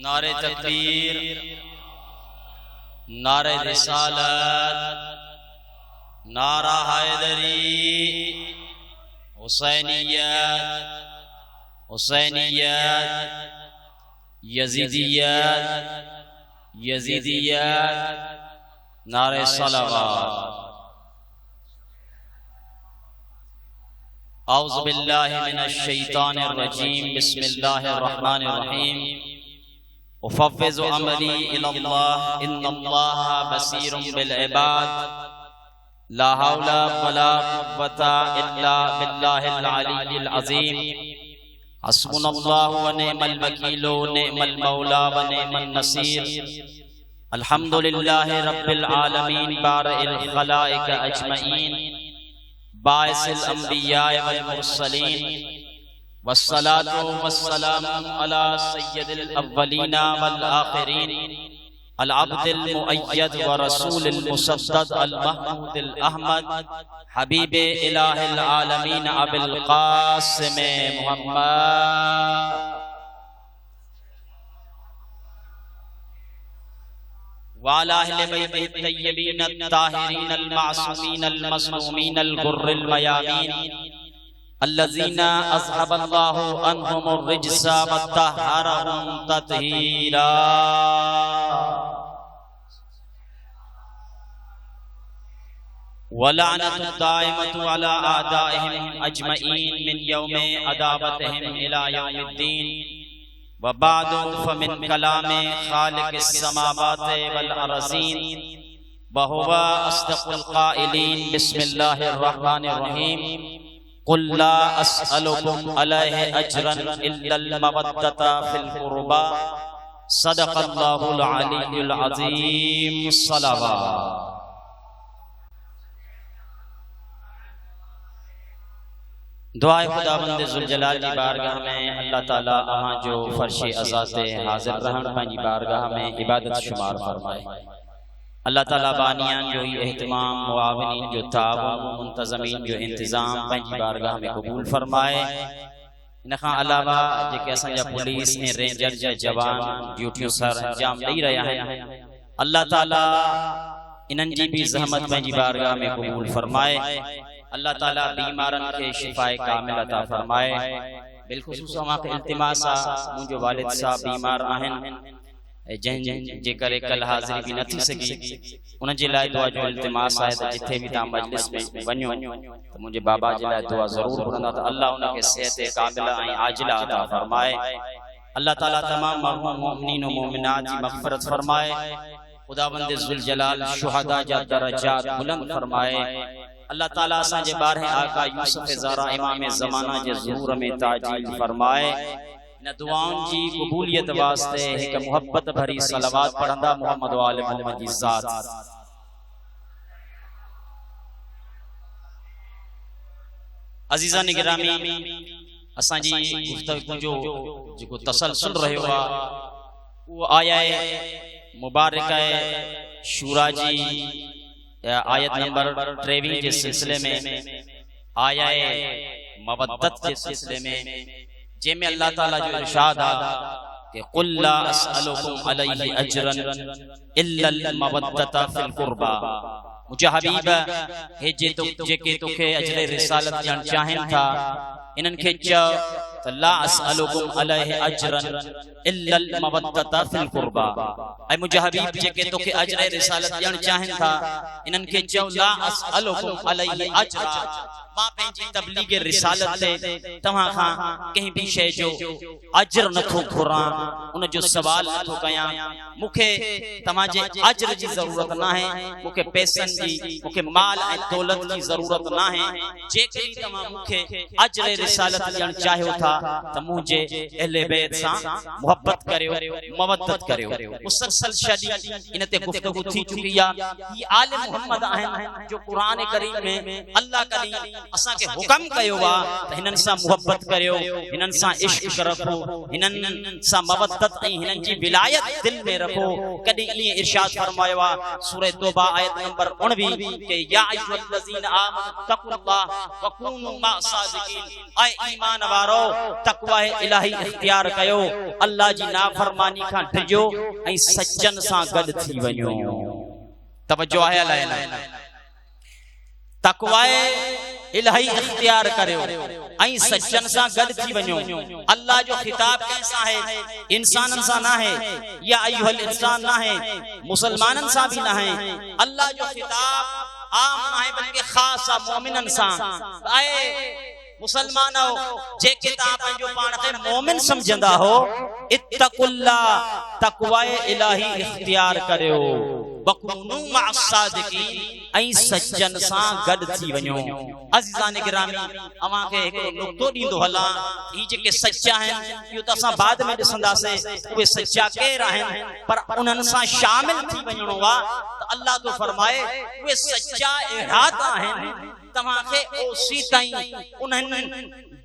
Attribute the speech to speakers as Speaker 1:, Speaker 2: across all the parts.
Speaker 1: नारे तकबीर, नारे रिसालत, नारा हैदरी, हुसैनियत, हुसैनियत, यजीदियत, यजीदियत, नारे सलावत। औज़ु बिल्लाहि मिनश शैतानिर रजीम, बिस्मिल्लाहिर रहमानिर रहीम। उफ़व्विज़ु अमरी इलल्लाह, इन्नल्लाहा बसीरुम बिल इबाद। ला हौला वला कुव्वता इल्ला बिल्लाहिल अलीय्यिल अज़ीम। हस्बुनल्लाहु व निअमल वकील व निअमल मौला व निअमन नसीर। अल्हम्दुलिल्लाहि रब्बिल आलमीन बारिल खलाइक अजमईन, बाइसिल अंबिया वल मुरसलीन, वस्सलातु वस्सलामु अला सय्यदिल अव्वलीना वल आखिरीन, अल अब्दिल मुअय्यद व रसूलिल मुसद्दद अल महमूदिल अहमद, हबीबे इलाहिल आलमीन अबिल कासिम मुहम्मद वाला अहले बैतिही तय्यबीन अत्ताहिरीन अल मासूमीन अल मज़लूमीन अल गुर्रिल मयामीन, अल्लज़ीना अज़हबल्लाहु अन्हुमुर रिज्सा व तहहरहुम तत्हीरा। वलानतु दाइमतु अला आदाइहिम अजमईन मिन यौमे अदावतिहिम इला यौमिद्दीन। व बादु फमिन कलामे खालिक़िस समावाति वल अर्ज़ीन, व हुवा अस्दक़ुल क़ाइलीन। बिस्मिल्लाहिर रहमानिर रहीम। कुल ला अस्अलुकुम अलैहि अजरन इल्लल मवद्दता फिल क़ुरबा। सदक़ल्लाहुल अलीयुल अज़ीम। सलावत। दुआए खुदावंद ज़ुल जलाल जी बारगाह में अल्लाह ताला अहां जो फर्श अज़ाते हाजिर रहन पंहिंजी बारगाह में इबादत शुमार फरमाए। अल्लाह ताला बानियान जो एहतमाम, मुआविनीन जो ताउन, मुंतज़मीन जो इंतज़ाम पंहिंजी बारगाह में क़बूल फरमाए। इन खां अलावा जेके असांजा पुलिस ऐं रेंजर जा जवान ड्यूटियूं सर अंजाम ॾेई रहिया आहिनि, अल्लाह ताला इन्हनि जी भी ज़हमत पंहिंजी बारगाह में क़बूल फरमाए। अल्लाह ताला बीमारन के शिफाए कामिल अता फरमाए। बिलखुसूस मांखे इल्तिमास आहे, मुंहिंजो वालिद साहब बीमार आहिनि, जंहिंजे करे कल हाज़िरी भी न थी सघी। उन जे लाइ दुआ जो इल्तिमास आहे त जिथे भी तव्हां मजलिस में वञो त मुंहिंजे बाबा जे लाइ दुआ ज़रूर घुरंदा त अल्लाह उनखे सेहत कामिला ऐं आजिला अता फरमाए। अल्लाह ताला तमाम मरहूम मोमिनीन व मोमिनात जी मग़फ़िरत फरमाए। खुदावंद ज़ुल जलाल शुहदा जा दरजात बुलंद फरमाए। अल्लाह ताला असांजे ॿारहे आका यूसुफ ज़ारा इमाम ज़माना जे ज़हूर में ताजील फरमाए। इन दुआउनि जी क़बूलियत वास्ते हिक मुहब्बत भरी सलावत पढ़ंदा मोहम्मद व आले मोहम्मद जी ज़ात। अज़ीज़ान गिरामी, असांजी गुफ्तगू जो जेको तसलसल रहियो आहे उहो आया मुबारक शूरा जी आयत नंबर 23 के सिलसिले में, आया मवद्दत के सिलसिले में, जंहिंमें अल्लाह ताला जो इरशाद आहे कि कुल ला अस्अलुकुम अलैहि अजरन इल्लल मवद्दता फिल क़ुरबा। मुझे हबीब हे जेके तोखे अजरे रिसालत ॾियण चाहिनि था, इन्हनि खे चओ त ला अस्अलुकुम अलैहि अजरन इल्लल मवद्दता फिल क़ुरबा। ऐं मुझे हबीब जेके तोखे अजरे रिसालत ॾियण चाहिनि था, इन्हनि खे चओ ला अस्अलुकुम अलैहि अजरा। मां पंहिंजी तबलीग रिसालत ते तव्हां खां कंहिं भी शइ जो अजर नथो घुरां, उन जो सवाल नथो कयां। मूंखे तव्हांजे अजर जी ज़रूरत न आहे, मूंखे पैसनि जी, मूंखे माल ऐं दौलत जी ज़रूरत न आहे। जेकॾहिं तव्हां मूंखे अजर रिसालत ॾियण चाहियो था त मुंहिंजे अहले बैत सां मोहब्बत करियो, मवद्दत करियो। मुसलसल शदी इन ते गुफ्तगू थी चुकी आहे। ये आले मोहम्मद आहिनि जो क़ुरान करीम में अल्लाह करीम असां के हुक्म कयो आ त हिनन सां मोहब्बत करियो, हिनन सां इश्क रखो, हिनन सां मवद्दत ऐं हिनन जी विलायत दिल में रखो। कदी ई इरशाद फरमायो आ सूरह तौबा आयत नंबर 19 के या अय्युहल्लज़ीना आमनु तक़ुल्लाह व कूनू मा सादिकीन। ऐं ईमान वारो तक़वा इलाही इख्तियार कयो, अल्लाह जी नाफरमानी खां डिजो ऐं सच्चन सां गॾु थी वञो। तवज्जो आहे अलाए तक़वा इलाही इख्तियार करियो ऐं सच्चन सां गॾु थी वञो। अल्लाह जो खिताब कैसा है? इंसानन सां ना है, या अय्युहल इंसान ना है, मुसलमानन सां भी ना है। अल्लाह जो खिताब आम ना है बल्कि खास आ मोमिनन सां। आए मुसलमानो जेके तव्हां पंहिंजो पाण खे मोमिन समझंदा हो, इत्तकुल्लाह तक़वा इलाही इख्तियार करियो, वकुनू मअस्सादिकीन ऐं सच्चन सां गॾु थी वञो। अज़ीज़ान गिरामी, अवां खे हिकिड़ो नुक्तो ॾींदो हलां, ही जेके सच्चा आहिनि इहो त असां बाद में ॾिसंदासीं उहे सच्चा केरु आहिनि, पर उन्हनि सां शामिल थी वञणो आहे त अल्लाह तो फरमाए उहे सच्चा अहिड़ा त आहिनि तव्हांखे ओसी ताईं उन्हनि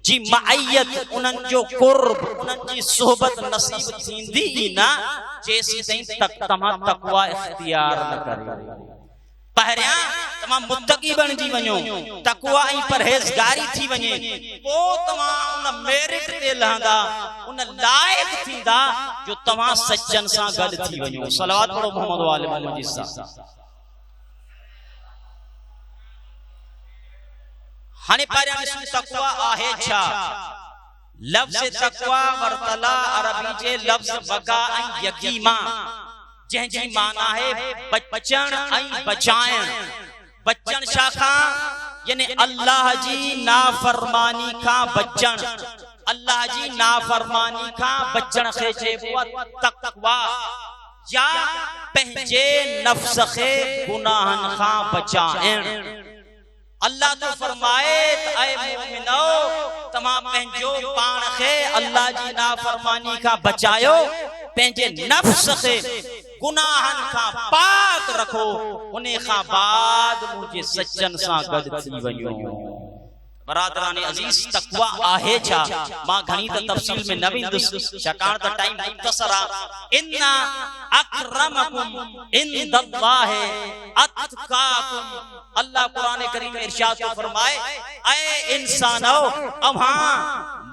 Speaker 1: जी माइयत, उन्हनि जो कुर्ब, उन्हनि जी सोहबत नसीब थींदी ई न जेसी ताईं तव्हां तक़वा इख्तियार न करियो। पहिरियां तव्हां मुत्तकी बणिजी वञो, तक़वा ऐं परहेज़गारी थी वञे, पोइ तव्हां उन मेरिट ते लहंदा, उन लाइक़ थींदा जो तव्हां सच्चन सां गॾु थी वञो। सलावत पढ़ो मोहम्मद वाले मोहम्मद जी साहब। हाणे पहिरियां ॾिसूं तक़वा आहे छा। लफ़्ज़ तक़वा वरतला अरबी जे लफ़्ज़ वगा ऐं यकीमा, जंहिंजी माना है बचण ऐं बचाइण। बचण छा खां? यानी अल्लाह जी नाफरमानी खां बचण। अल्लाह जी नाफरमानी खां बचण खे चइबो आहे तक़वा, या पंहिंजे नफ्स खे गुनाहन खां बचाइण। अल्लाह तो फरमाए ऐ मोमिनो तमाम पंहिंजो पाण खे अल्लाह जी नाफरमानी खां बचायो, पंहिंजे नफ्स खे गुनाहन खां पाक रखो, उन्हे खां बाद मुझे सच्चन सां गॾु थी वञो। बरादरान अजीज, तक़वा आहे छा? मां घणी त तफसील में न वेंदुसि छाकाणि त टाइम मुख़्तसर आहे। इन्ना अक्रमकुम इंदल्लाहि अत्काकुम। अल्लाह कुरान करीम में इरशाद फरमाए, ऐ इंसानो अव्हां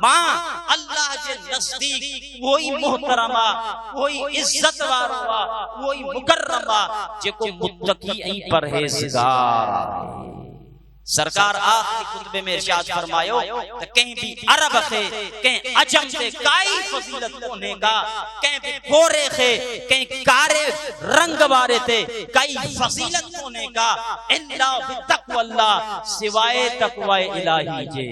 Speaker 1: मां अल्लाह जे नज़दीक वही मोहतरम आ, वही इज्जत वारो आ, वही मुकर्रम आ जेको मुत्तकी ऐं परहेज़गार आहे। सरकार आखिरी खुतबे में इरशाद फरमायो त कहीं भी अरब खे कहीं अजम से काई फजीलत कोन्हे का, कहीं भी गोरे खे कहीं कारे रंग वारे ते काई फजीलत कोन्हे का, इल्ला बितक़वल्लाह, सिवाय तक़वा इलाही जे।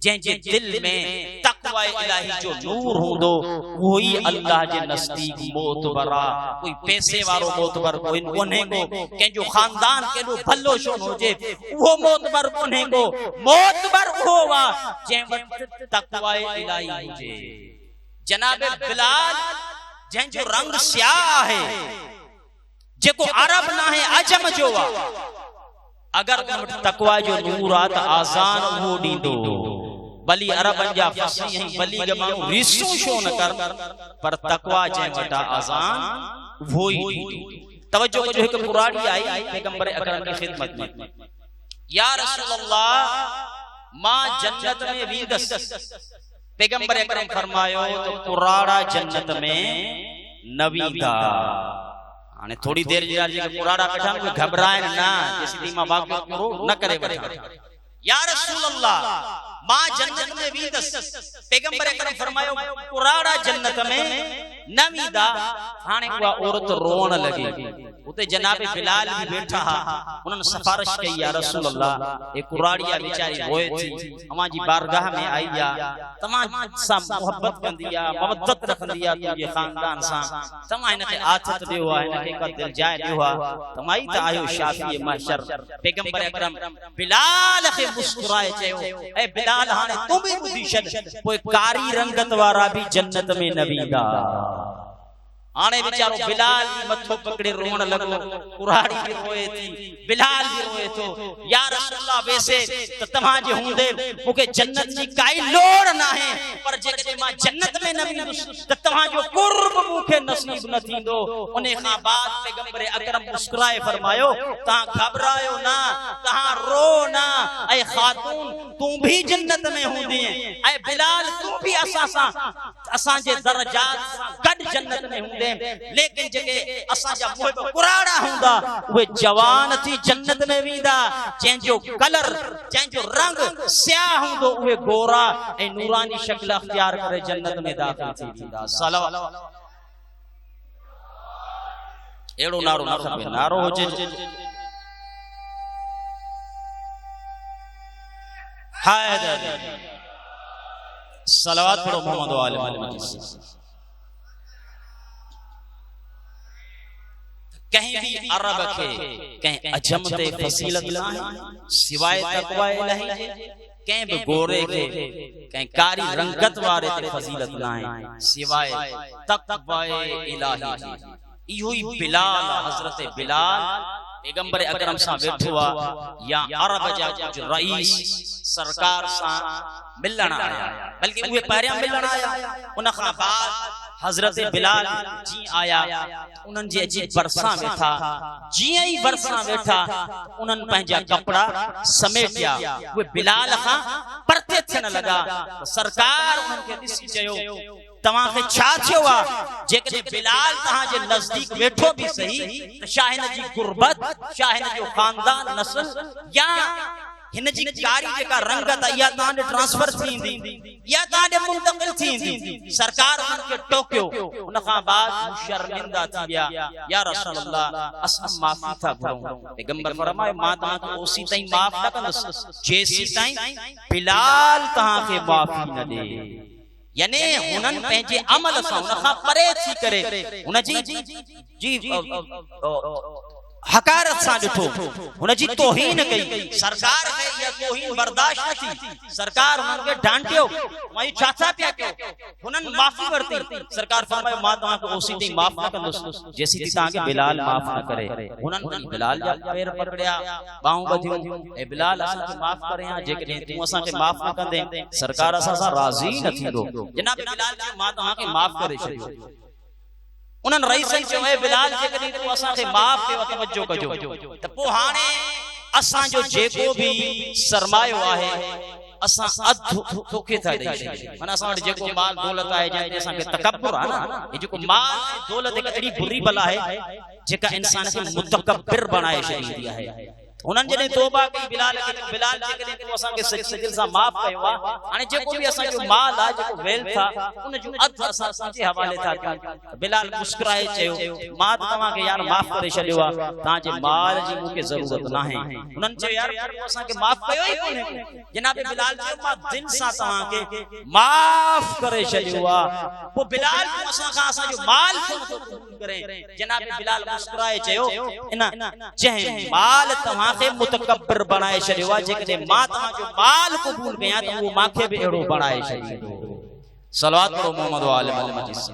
Speaker 1: जंहिंजे दिल में तक़वा इलाही जो नूर हूंदो वही अल्लाह जे नज़दीक मोतबर आ। कोई पैसे वारो मोतबर कोन्हे को, कंहिंजो खानदान केॾो भलो छो न हुजे उहो मोतबर कोन्हे को। मोतबर उहो आहे जंहिं वटि तक़वा इलाही हुजे। जनाब बिलाल जंहिंजो रंग स्याह आहे, जेको अरब न आहे अजम जो आहे, अगर तक़वा जो नूर आहे त आज़ान उहो ॾींदो। भली अरबन जा फसी हैं, भली माण्हू रिसू छो न कर, पर तक़वा जंहिं वटि आज़ान वो ही। तवज्जो कजो, हिकु कुराड़ी आई पैगंबर अकरम की खिदमत में, या रसूल अल्लाह मां जन्नत में वेंदसि। पैगंबर अकरम फरमायो तो कुराड़ा जन्नत में न वेंदा। हाणे थोड़ी देर जे लाइ कुराड़ा वेठा कोई घबराए ना, जेसी दी मां वाक़ियो पूरो न करे वेठा। या रसूल अल्लाह मां जन्नत में वेंदसि। पैगंबर अकरम फरमायो कुराड़ा जन्नत में न वेंदा। हाणे उहा औरत रोअण लगी। उते जनाब बिलाल भी बैठा हा, उन्हनि सिफारिश कई, या रसूल अल्लाह ए कुराड़िया बेचारी रोए थी, अवां जी बारगाह में आई आ, तमां सां मोहब्बत कंदी आ, मवद्दत रखंदी आ तुंहिंजे खानदान सां, तमां हिनखे आथत ॾियो आ, हिनखे का दिल जाए ॾियो आ, तमां ई त आहियो शाफी महशर। पैगंबर अकरम बिलाल खे मुस्कुराए चयो, ए बिलाल हाणे तू भी ॿुधी छॾ, पोइ कारी रंगत वारा भी जन्नत में न वेंदा। हाणे बेचारो बिलाल मथो पकड़े रोण लगो, कुराड़ी भी रोए थी, बिलाल भी रोए थो। या रसूलल्लाह वैसे त तव्हां जे हूंदे मूंखे जन्नत जी काई लोड़ न आहे, पर जेकॾहिं मां जन्नत में न वेंदुसि त तव्हां जो कुर्ब मूंखे के नसीब न थींदो। उन्हें खां बाद पैगंबर अकरम मुस्कुराए फरमायो तहां घबरायो ना, तहां रो ना, ऐ खातून तू भी जन्नत में हूंदी ऐ बिलाल तू भी असां जे दर्जात गड जन्नत में हूंदे। लेकिन जेके असां जा मुहिब कुराड़ा हूंदा उहे जवान थी जन्नत में वेंदा। जंहिंजो कलर जंहिंजो रंग स्याह हूंदो उहे गोरा ऐं नूरानी शक्ल अख्तियार करे जन्नत में दाखिल थी वेंदा। सलावत एड़ो नारो न खपे, नारो हुजे हैदर। सलावत पढ़ो मोहम्मद वाले मजीद। कहीं भी अरब के कहीं अजम ते फसीलत ना है सिवाय तकवा इलाही, कहीं भी गोरे के कहीं कारी रंगत वारे ते फसीलत ना है सिवाय तकवा इलाही। इहो ही बिलाल, हजरत बिलाल पैगंबर अकरम सा बैठो या अरब जा कुछ रईस सरकार सा मिलण आया, बल्कि उहे पहिरियां मिलण आया। उन खां बाद हजरत बिलाल जी आया, उन्हनि जे अची बरसा वेठा। जीअं ई बरसा वेठा उन्हनि पंहिंजा कपड़ा समेटिया, उहे बिलाल खां परते थियण लॻा। सरकार उन्हनि खे ॾिसी चयो तव्हांखे छा थियो आहे? जेकॾहिं बिलाल तव्हांजे नज़दीक वेठो बि सही त छा हिन जी गुरबत, छा हिन जो खानदान नस्ल या हिन जी कारी जेका रंगत आहे इहा तव्हां ॾे ट्रांसफर थींदी या तव्हां ॾे मुंतक़िल थींदी? सरकार उन्हनि खे टोकियो। उन खां बाद शर्मिंदा थी विया, या रसूल अल्लाह असां माफ़ी था घुरूं। पैगंबर फरमायो मां तव्हांखे ओसी ताईं माफ़ न कंदुसि जेसी ताईं बिलाल तव्हांखे माफ़ी न ॾे। यानी हुननि पंहिंजे अमल सां उन खां परे थी करे हुन जी हकारत सां ॾिठो, हुन जी तौहीन कई। सरकार खे इहा तौहीन बर्दाश्त न थी। सरकार हुननि खे डांटियो, मां छा छा पिया कयो? हुननि माफ़ी वरती। सरकार फरमायो मां तव्हांखे ओसी ताईं माफ़ न कंदुसि जेसी ताईं तव्हांखे बिलाल माफ़ न करे। हुननि बिलाल जा पैर पकड़िया, ॿाहूं ॿधियूं, ऐं बिलाल असांखे माफ़ करे हा, जेकॾहिं तूं असांखे माफ़ न कंदे सरकार असां सां राज़ी न थींदो। जनाब बिलाल चयो मां तव्हांखे माफ़ करे छॾियो। उन्हनि रईसनि चयो ए बिलाल जेकॾहिं तूं असांखे माफ़ कयो तवजो कजो त पोइ हाणे असांजो जेको बि सरमायो आहे असां अधु तोखे था ॾेई छॾियूं। माना असां वटि जेको माल दौलत आहे जंहिंजे असांखे तकब्बुर आहे न, हे जेको माल दौलत हिकु अहिड़ी बुरी बला आहे जेका इंसान खे मुतकब्बिर बणाए छॾींदी आहे। उन्हनि जॾहिं तौबा कई बिलाल खे, बिलाल जेकॾहिं तूं असांखे सच्चे दिलि सां माफ़ कयो आहे, हाणे जेको बि असांजो माल आहे जेको वेल्थ आहे उन जो अधु असां तुंहिंजे हवाले था कयूं। बिलाल मुस्कुराए चयो मां तव्हांखे यार माफ़ करे छॾियो आहे, तव्हांजे माल जी मूंखे ज़रूरत न आहे। उन्हनि चयो यार तूं असांखे माफ़ कयो ई कोन्हे। जनाब बिलाल चयो मां दिलि सां तव्हांखे माफ़ करे छॾियो आहे। पोइ बिलाल तूं असां खां असांजो माल छो नथो क़बूल करे? जनाब बिलाल मुस्कुराए चयो इन जंहिं माल तव्हां मुतकब्बिर बनाए छॾियो आहे, जेकॾहिं मां तव्हांजो माल क़बूल कयां त उहो मूंखे बि अहिड़ो बणाए छॾींदो। सलवात पढ़ो मोहम्मद वाले मोहम्मद जी।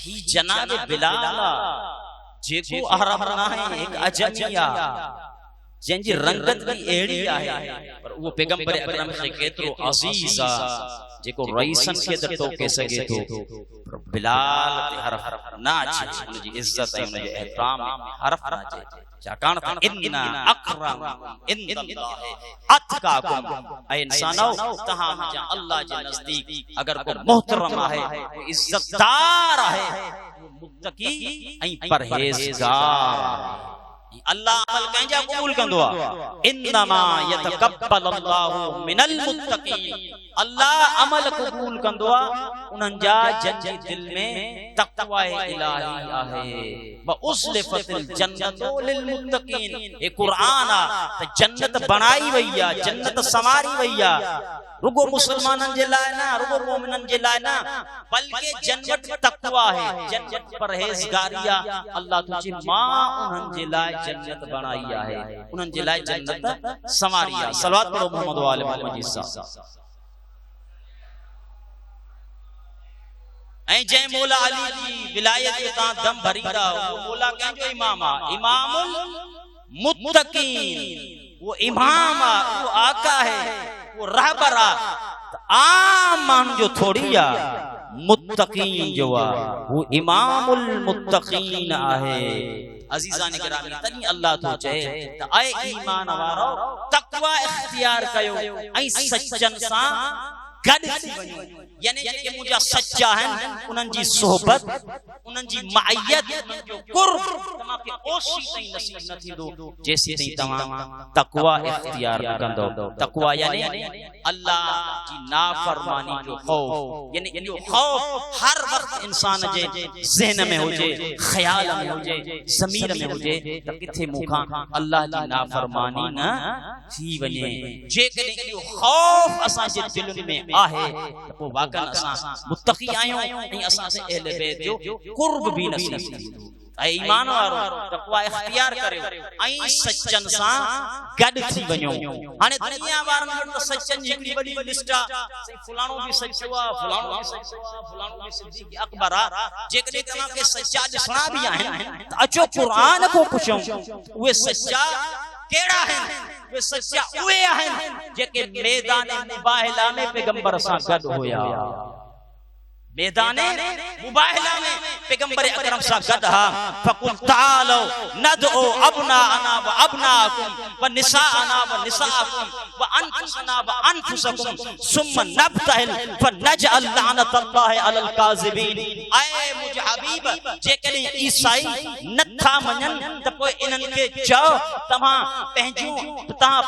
Speaker 1: ही जनाब बिलाल जेको अरब न आहे, हिकु अजमी आहे जंहिंजी रंगत बि अहिड़ी आहे, पर उहो पैगंबर अकरम खे केतिरो अज़ीज़ आहे जेको रईसन खे त टोके सघे थो, बिलाल ते हरफ न अचे। हुनजी इज़त ऐं हुनजे एहतराम में हरफ न अचे। छाकाणि त इन्ना अकरम इंदल्लाहि अतकाकुम, ऐं इंसानो तव्हां मुंहिंजा अल्लाह जे नज़दीक अगर को मोहतरम आहे, को इज़तदार आहे, मुत्तकी ऐं परहेज़गार। अल्लाह अमल कंहिंजा क़बूल कंदो आहे। इन्नमा यतकब्बलुल्लाहु मिनल मुत्तकीन, अल्लाह अमल क़बूल कंदो आहे उन्हनि जा जंहिंजे दिल में तक़वा इलाही आहे। व उज़लिफ़तिल जन्नतु लिल मुत्तकीन, हे क़ुरान आहे त जन्नत बणाई वई आहे, जन्नत संवारी वई आहे रुगो मुसलमाननि जे लाइ न, रुगो मोमिननि जे लाइ न, बल्कि जन्नत तक़वा है, जन्नत परहेज़गारी आहे। अल्लाह तुझे मां उन्हनि जे लाइ जन्नत बणाई आहे, उन्हनि जे लाइ जन्नत संवारी आहे। सलवात पढ़ो मोहम्मद वाले मोहम्मद जी साहब। ऐं जंहिं मौला अली जी विलायत में तव्हां दम भरींदा वो मौला कंहिंजो इमाम आहे? इमामुल मुत्तकीन, वो इमाम आहे, वो आका है, वो रहबर आहे। आम मान जो थोड़ी आ, मुत्तकीन जो आ वो इमामुल मुत्तकीन आहे। अजीजान गिरामी तनी अल्लाह तो चए त आए ईमान वारो तकवा इख्तियार कयो ऐं सच्चन सां गॾु थी वञो, यानी जेके मुंहिंजा सच्चा आहिनि उन्हनि जी सोहबत, उन्हनि जी माइयत, उन्हनि जो कुर्ब तव्हांखे ओसी ताईं नसीब न थींदो जेसी ताईं तव्हां तकवा इख्तियार कंदो। तकवा यानी अल्लाह जी नाफरमानी जो खौफ, यानी इहो खौफ हर वक्त इंसान जे ज़हन में हुजे, ख्याल में हुजे, ज़मीर में हुजे त किथे मूंखां अल्लाह जी नाफरमानी न थी वञे। जेकॾहिं इहो खौफ असां जे दिलनि में आहे त पोइ वाकई असां मुत्तकी आहियूं ऐं असां से अहले बैत जो कुर्ब भी नसीब थींदो। ऐं ईमान वारो तकवा इख्तियार करियो ऐं सच्चन सां गॾु थी वञो। हाणे दुनिया वारनि वटि त सच्चन जी हिकिड़ी वॾी लिस्ट आहे, फलाणो बि सच्चो आहे, फलाणो बि सच्चो आहे, फलाणो बि सिद्दीक़ अकबर आहे। जेकॾहिं तव्हांखे सच्चा ॾिसणा बि आहिनि त अचो क़ुरान को पुछूं उहे सच्चा केड़ा हैं? वे सच्चा उहे आहिनि जेके मैदान मुबाहिला में पैगंबर सां गॾु हुया। मैदान मुबाहिला में पैगंबर अकरम सां गॾु हा। फकुल तालो नदओ अबनाअना व अबनाअकुम व निसाअना व निसाअकुम व अनफुसना व अनफुसकुम सुम्मा नब्तहिल फनजअल लानतल्लाहि अलल काज़िबीन। आए मुझे हबीब जेकॾहिं ईसाई नथा मञनि त पोइ इन्हनि खे चओ तव्हां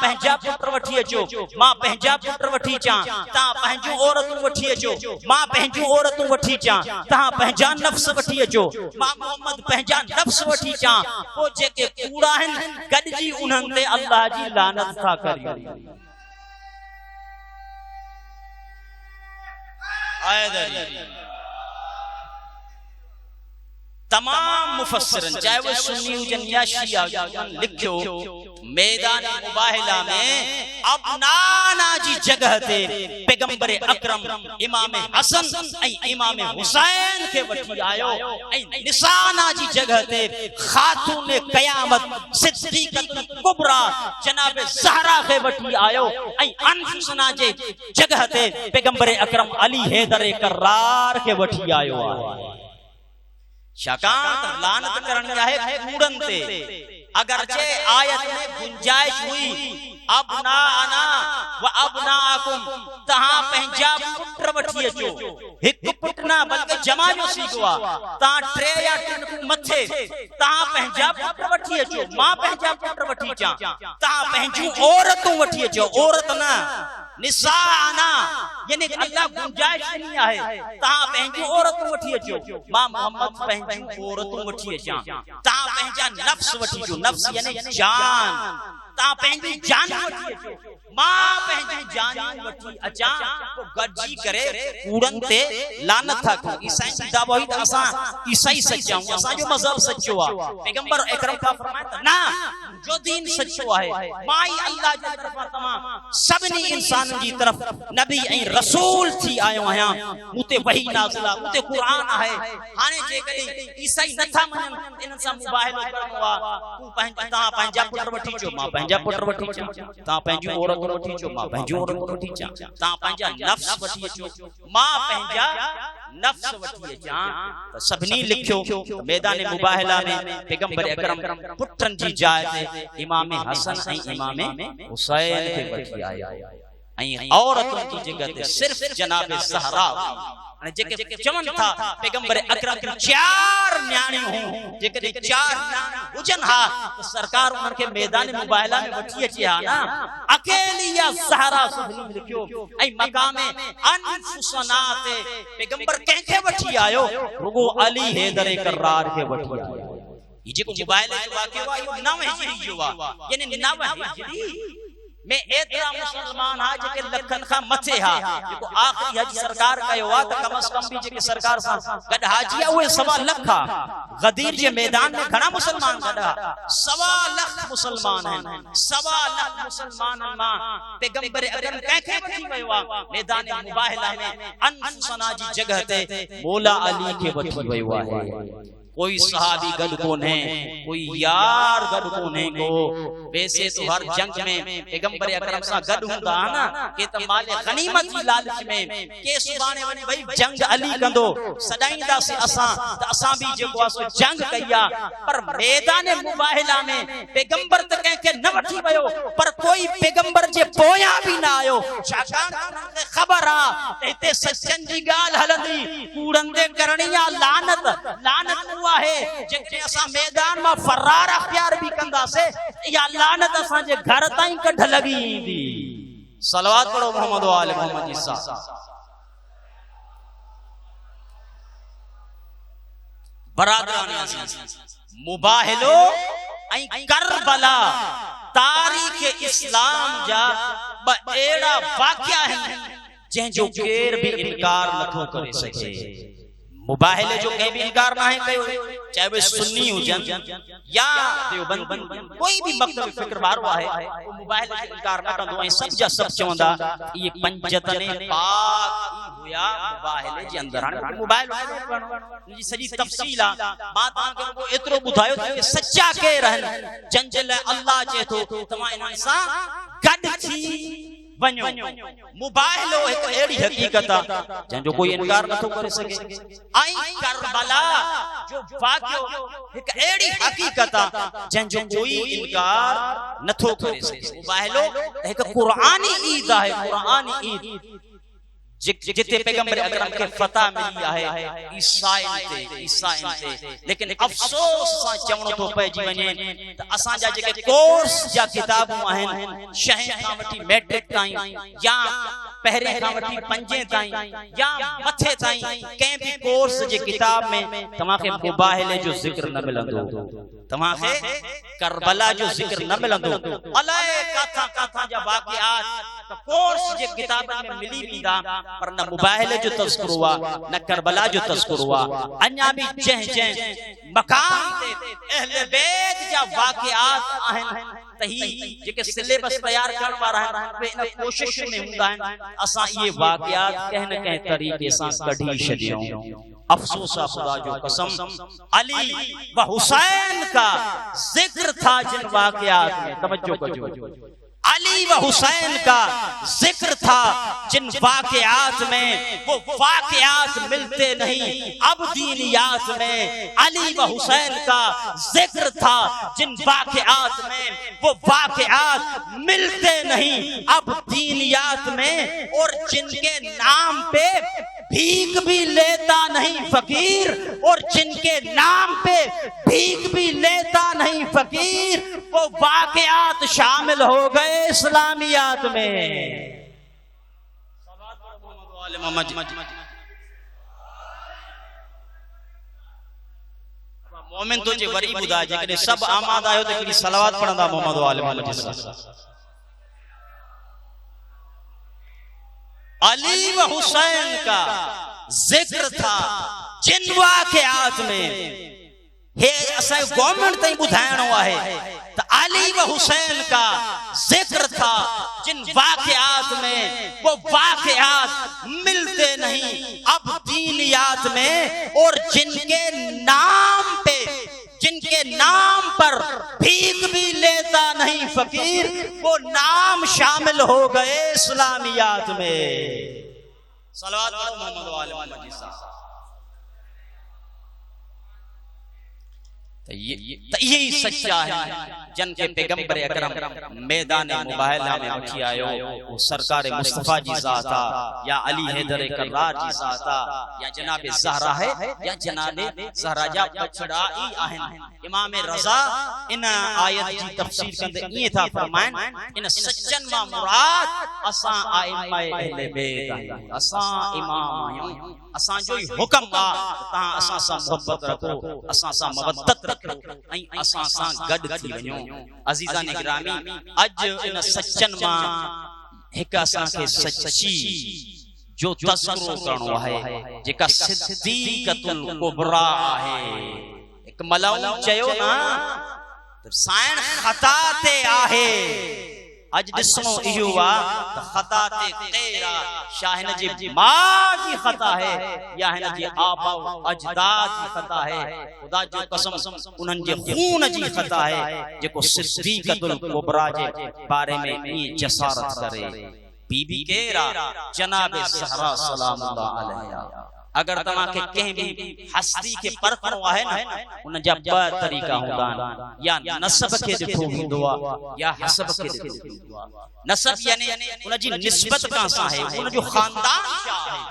Speaker 1: पंहिंजा पुट वठी अचो, मां पंहिंजा पुट वठी अचां, तव्हां पंहिंजूं औरतूं वठी अचो, मां पंहिंजूं औरतूं वठी अचां, तव्हां पंहिंजा नफ्स वठी अचो, मां मोहम्मद पंहिंजा नफ्स वठी अचां। पोइ जेके कूड़ा आहिनि गॾिजी उन्हनि ते अल्लाह जी लानत था करियो। तमाम मुफस्सिरन चाहे वो सुन्नी हुजन या शिया हुजन लिखियो मैदान मुबाहिला में अबनाना जी जगह ते पैगंबर अकरम इमाम हसन ऐं इमाम हुसैन के वठी आयो ऐं निसाना जी जगह ते खातून क़यामत सिद्दीक़तुल कुबरा जनाब ज़हरा के वठी आयो ऐं अनफुसना जे जगह ते पैगंबर अकरम अली हैदर करार के वठी आयो आहे। शाकात लानत करनी है कूड़न ते। अगरचे आयत में गुंजाइश हुई अबनाअना व अबनाअकुम, तहां पंहिंजा पुट वठी अचो, हिकु पुट ना बल्कि जमा जो सीखो आ, तहां 3 या 3 मथे तहां पंहिंजा पुट वठी अचो, मां पंहिंजा पुट वठी अचां, तहां पंहिंजूं औरतूं वठी अचो, औरत ना निसाअना यानी अल्लाह गुंजाइश नहीं है, तहां पंहिंजूं औरतूं वठी अचो, मां मोहम्मद पंहिंजूं औरतूं वठी अचां, तहां पंहिंजा नफ्स वठी अचो, नफ्स यानी जान, तहां पंहिंजी जान वठी अचो, मां पंहिंजी जान वठी अचां। तो गॾिजी करे कूड़न ते लानत था कयूं। ईसाई सीधा वही त असां ईसाई सच्चा आहियूं, असांजो मज़हब सच्चो आहे। पैगंबर अकरम का फरमाया त ना जो दीन सच्चो आहे, मां ई अल्लाह जे तरफ़ां तमाम सभिनी इंसाननि जी तरफ़ नबी ऐं रसूल थी आयो आहियां, मूंते वही नाज़िल आहे, मूंते क़ुरान आहे। हाणे जेकॾहिं ईसाई नथा मञनि इन्हनि सां मुबाहिलो करणो आहे, तव्हां पंहिंजा पुट वठी अचो, मां पंहिंजा पुट वठी अचां, तव्हां पंहिंजूं औरतूं वठी अचो, मां पंहिंजूं औरतूं वठी अचां, तव्हां पंहिंजा नफ्स वठी अचो, मां पंहिंजा नफ्स वठी अचां। त सभिनी लिखियो मैदान मुबाहिला में पैगंबर अकरम पुटनि जी जाइ ते इमाम हसन ऐं इमाम हुसैन खे वठी आया ऐं औरतुनि जी जगह ते सिर्फ जनाब ज़हरा। जेके चवन था पैगंबर अकरम की 4 न्याणियूं हूं, जेके 4 न्याणियूं हुजन हा तो सरकार उन्हनि खे मैदान मुबाहिला में वठी अचे हा ना, अकेली या ज़हरा सभिनी लिखियो। ऐं मकाम अनफुसना ते पैगंबर कंहिंखे वठी आयो, रुगो अली हैदर करार खे वठी आयो। ये जेको मुबाहिले जो वाक़ियो आहे इहो 9 हिजरी जो आहे, यानी 9 हिजरी में एतिरा मुसलमान हा जेके लखन खां मथे हा। जेको आखिरी हज सरकार कयो आहे त कम से कम भी जेके सरकार सां गॾु हाजी उहे 1.25 लख हा। गदीर जे मैदान में घणा मुसलमान गॾु हा, 1.25 लख मुसलमान आहिनि। 1.25 लख मुसलमाननि मां पैगंबर अकरम कंहिंखे वठी वियो आहे मैदान मुबाहिला में अनफुसना जी जगह ते मौला अली खे वठी वियो आहे। कोई सहाबी गड कोने, कोई यार गड कोने को। वैसे तो हर जंग में पैगंबर अकरम सा गड हुंदा ना के त माले गनीमत जी लालच में के सुबाने वने भाई जंग अली कंदो सदाईंदा से असा त असा भी जेको असो जंग कया। पर मैदान मुबाहिला में पैगंबर त के न वठी वयो, पर कोई पैगंबर जे पोया भी ना आयो। छाकाण खबर आ एते सचन जी गाल हलंदी, कूड़ंदे करनिया लानत लानत हुआ है जेके असा मैदान में फरार अख्तियार भी कंदा से या लानत असा जे घर ताई कढ लगी इंदी। सलवात पढ़ो मोहम्मद व आले मोहम्मद जी सा। बरादरान अजीज मुबाहिलो ऐं करबला तारीख़ इस्लाम जा ब एड़ा वाक़या है जं जो केर भी इनकार नथो करे सके। मुबाहिले जो कहीं भी इनकार ना है कयो, चाहे वे सुन्नी हुजन या देवबंदी, कोई भी मकतब फिक्र वारो आहे वो मुबाहिले जो इनकार ना कंदो। ऐं सब जा सब चवंदा ये पंजतने पाक हुया मुबाहिले जे अंदर। हाणे मुबाहिल जी सजी तफसील आ, बात आ के को एतरो बुधायो कि सच्चा के रहन जंजल अल्लाह जे तो तमा इन्हनि सा गड थी वञो। मुबाहिलो एक एड़ी हकीकत आ जंजो कोई इनकार नथो करे सके। आई करबला जो वाक़यो एक एड़ी हकीकत आ जंजो कोई इनकार नथो करे सके। मुबाहिलो एक कुरानी ईद आहे, कुरानी ईद जिते पैगंबर अकरम के फतह मिली आहे ईसाइन ते। लेकिन अफसोस सा चवणो तो पइजी वने त असा जा जेके कोर्स जा किताबूं आहिन शहे खां वठी मैट्रिक ताईं या पहरे खां वठी पंजे ताईं या मथे ताईं कंहिं भी कोर्स जे किताब में तमा के मुबाहिले जो जिक्र न मिलंदो, तमा के करबला जो जिक्र न मिलंदो। अलाए काथा काथा जा वाक़यात त कोर्स जे किताबन में मिली वेंदा, पर न मुबाहिले जो तज़किरो हुआ न करबला जो तज़किरो हुआ। अन्या भी जह जह मकाम ते अहले बैत जा वाक़यात आहिन तही जेके सिलेबस तैयार करण वारा आहिन वे इन कोशिश में हुंदा आहिन असा ये वाक़यात कह न कह तरीके सा कढी छडियो। अफसोस खुदा जो कसम अली व हुसैन का जिक्र था जिन वाक़यात में, तवज्जो कजो, अली व हुसैन का जिक्र था जिन वाक़यात में, वो वाक़यात मिलते नहीं अब दीनियात में। अली व हुसैन का जिक्र था जिन वाक़यात में, वो वाक़यात मिलते नहीं अब दीनियात में। और जिनके नाम पे भीख भी लेता नहीं फकीर, और जिनके नाम पे भीख भी लेता नहीं फकीर, वो वाक़यात शामिल हो गए इस्लामियात में। मोमिन तो जे वरी बुधा जे सब आमाद आयो तो कड़ी सलावत पढ़ंदा मोहम्मद वाले मोहम्मद। अली व हुसैन का जिक्र था जिन वाक़यात में, हे असा गवर्नमेंट ताई बुधाइणो आहे त अली व हुसैन का जिक्र था जिन वाक़यात में, वो वाक़यात मिलते नहीं अब दीनियात में। और जिनके नाम पे, जिनके नाम पर भीख भी लेता नहीं फकीर, वो नाम शामिल हो गए इस्लामियात में। सलवात पढ़ो मोहम्मद व आले मोहम्मद जी। यही सच्चा है जन के पैगंबर अकरम मैदान मुबाहिला में उठी आयो। वो सरकार मुस्तफा जी ज़ाता या अली हैदर कर्रार जी ज़ाता या जनाब ज़हरा है या जनाब ज़हरा जा बछड़ा ही आहिन। इमाम रज़ा इन आयत जी तफसीर कंदे ये था फरमाइन इन सच्चन मा मुराद असा आइम्मा अहले बैत आहिन, असा इमाम आहियूं, असा जो हुक्म आ ता असा सा मोहब्बत रखो, असा सा मवद्दत रखो ऐं असा सा गड थी वञो। अजीज़ान गिरामी अज इन सच्चन मा एक असा के सच्ची जो तज़किरो करणो है जेका सिद्दीक़तुल कुबरा है। एक मलाउं चयो ना साइण खता ते आहे अज ॾिसणो इहो आहे त ख़ता ते तेरा छा हिन जी मां जी ख़ता है या हिन जी आबा अजदाद जी ख़ता है। ख़ुदा जो कसम उन्हनि जे खून जी ख़ता है जेको सिद्दीक़तुल कुबरा जे बारे में ई जसारत करे। बीबी केरा जनाब ज़हरा सलामुल्लाह अलैहा। अगर तव्हां खे कंहिं बि हस्ती खे परखणो आहे न उन जा ॿ तरीक़ा हूंदा आहिनि, या नसब खे ॾिठो वेंदो आहे या हसब खे ॾिठो वेंदो आहे। नसब यानी उन जी निस्बत कांसां आहे, उन जो खानदान छा आहे,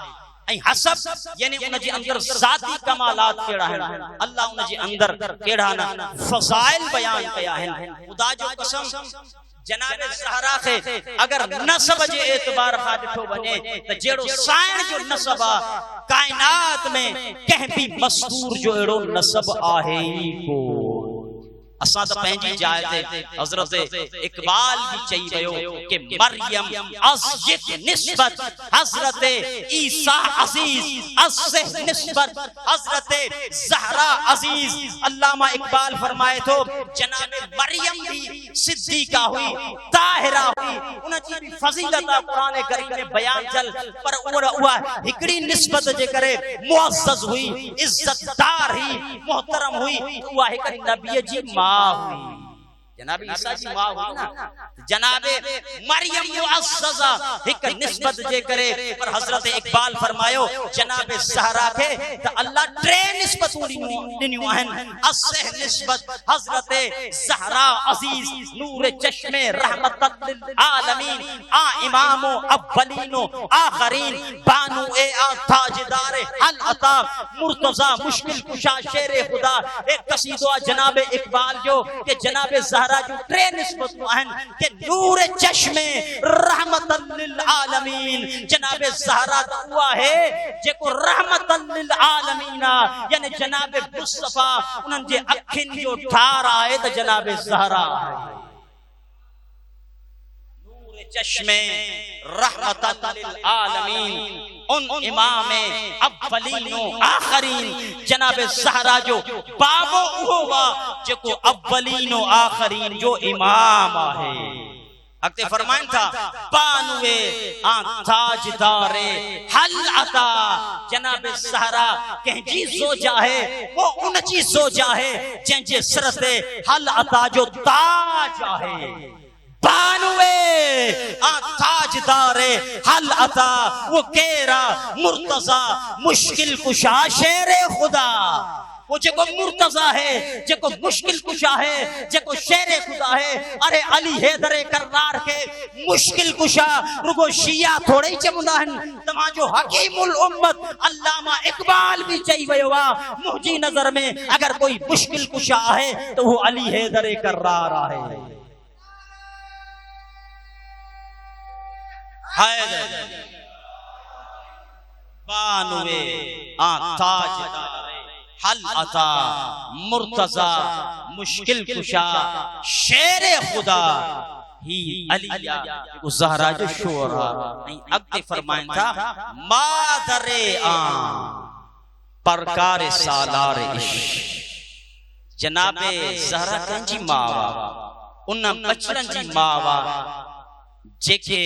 Speaker 1: ऐं हसब यानी उन जे अंदर ज़ाती कमालात केड़ा आहिनि, अल्लाह उन जे अंदर केड़ा न फज़ाइल बयान कया आहिनि। ख़ुदा जो कसम जनाब ज़हरा खे अगर नसब जे एतबार खां ॾिठो वञे त जहिड़ो साइण जो नसब आहे कायनात में कंहिं बि मस्तूर जो अहिड़ो नसब आहे ई कोन। असां त पंहिंजी जाइ ते हज़रत इकबाल भी चई वियो कि मरियम अज़ निस्बत हज़रत ईसा अज़ीज अज़ निस्बत हज़रत ज़हरा अज़ीज। अल्लामा इकबाल फरमाए तो जनाब मरियम भी सिद्दीका हुई, ताहिरा हुई, उन जी भी फजीलत कुरान करीम में बयान चल, पर उहा हिकड़ी निस्बत जे करे मुअज़्ज़ज़ हुई, इज्जतदार हुई, मोहतरम हुई, उहा हिकड़ी नबी जी मां हुई। जनाब ईसा जी मां हुई ना, जनाब मरियम मुअज़्ज़ज़ा हिक निस्बत जे करे, पर हज़रत इकबाल फरमायो जनाब ज़हरा के त अल्लाह टे निस्बतूं ॾिनियूं आहिनि। असह निस्बत हज़रत ज़हरा अज़ीज नूर चश्मे रहमतल लिल आलमीन आ इमाम अव्वलीन आखरीन बानु ए ताजदार अल अता मुर्तज़ा मुश्किल कुशा शेर खुदा। एक कसीदो जनाब इकबाल जो कि जनाब ज़हरा जो टे निस्बतूं आहिनि कि नूर चश्मे रहमतल लिल आलमीन। जनाब ज़हरा उहा है जेको रहमतल लिल आलमीन आहे, यानी जनाब मुस्तफा उन्हनि जे अखियुनि जो ठार आहे त जनाब ज़हरा नूर चश्मे रहमतल लिल आलमीन उन इमाम अव्वलीन आखरीन। जनाब ज़हरा जो बाबो उहो वा जेको अव्वलीन आखरीन जो इमाम आहे। अॻिते फरमाइनि था बानुए आ ताजदारे हल अता। जनाब ज़हरा कंहिंजी ज़ोजा है, वो उन जी ज़ोजा है जंहिंजे सिर ते हल अता जो ताज आहे। बानुए आ ताजदारे हल अता वो केरा मुर्तज़ा मुश्किल कुशा शेर खुदा। वो जेको मुर्तज़ा है, जेको मुश्किल कुशा है, जेको शेर खुदा है। अरे अली हैदर करार के मुश्किल कुशा रुगो शिया थोड़े ही चवंदा आहिनि, तव्हांजो हकीमुल उम्मत अल्लामा इकबाल भी चई वियो आहे मुंहिंजी नज़र में अगर कोई मुश्किल कुशा आहे तो वो अली हैदर करार आहे। बानुए आ ताजदारे हल अता मुर्तज़ा मुश्किल कुशा शेर खुदा ही अलिया ज़हरा जो शोरा। अॻिते फरमाइनि था मादरे आ परकार सालार इश्क। जनाबे ज़हरा कंहिंजी मां वा, उन बचड़नि जी मां वा जेके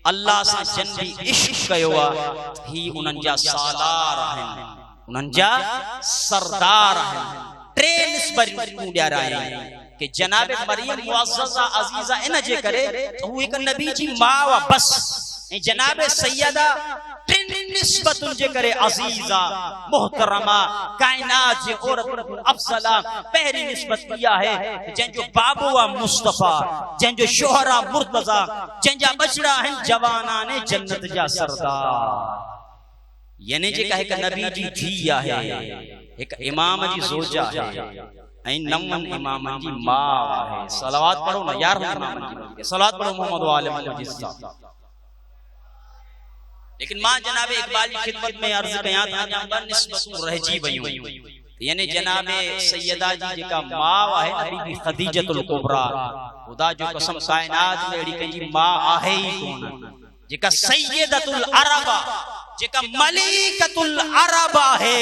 Speaker 1: अल्लाह सां जन भी इश्क कयो आहे। ही उन्हनि जा सालार आहिनि, उन्हनि जा सरदार आहिनि। टे निस्बतूं ॾियारायूं कि जनाब मरियम मुअज़्ज़ज़ा अज़ीज़ा इन जे करे हू हिक नबी जी मां वा बस, ऐं जनाब सैयदा टिन निस्बतुनि जे करे अज़ीज़ा मोहतरमा कायनात जे औरतुनि अफ़ज़ला। पहिरीं निस्बत इहा है जंहिंजो बाबो आहे मुस्तफ़ा, जंहिंजो शोहरा मुर्तज़ा, जंहिंजा बचड़ा आहिनि जवानाने जन्नत जा सरदार। यानी जेका हिक नबी जी धी आहे, हिक इमाम जी ज़ोजा आहे, ऐं नवनि इमामनि जी मां आहे। सलावत पढ़ो न यार, इमामनि जी सलावत पढ़ो मोहम्मद व आले मोहम्मद। लेकिन मां जनाब इकबाल की खिदमत में अर्ज कयां त निस्बतूं रहिजी वयूं। यानी जनाब सैयदा जी जेका मां आहे बीबी खदीजतुल कुबरा। खुदा जो कसम कायनात में अहिड़ी कंहिंजी मां आहे ई कोन। जेका सैयदतुल अरब, जेका मलिकतुल अरब आहे,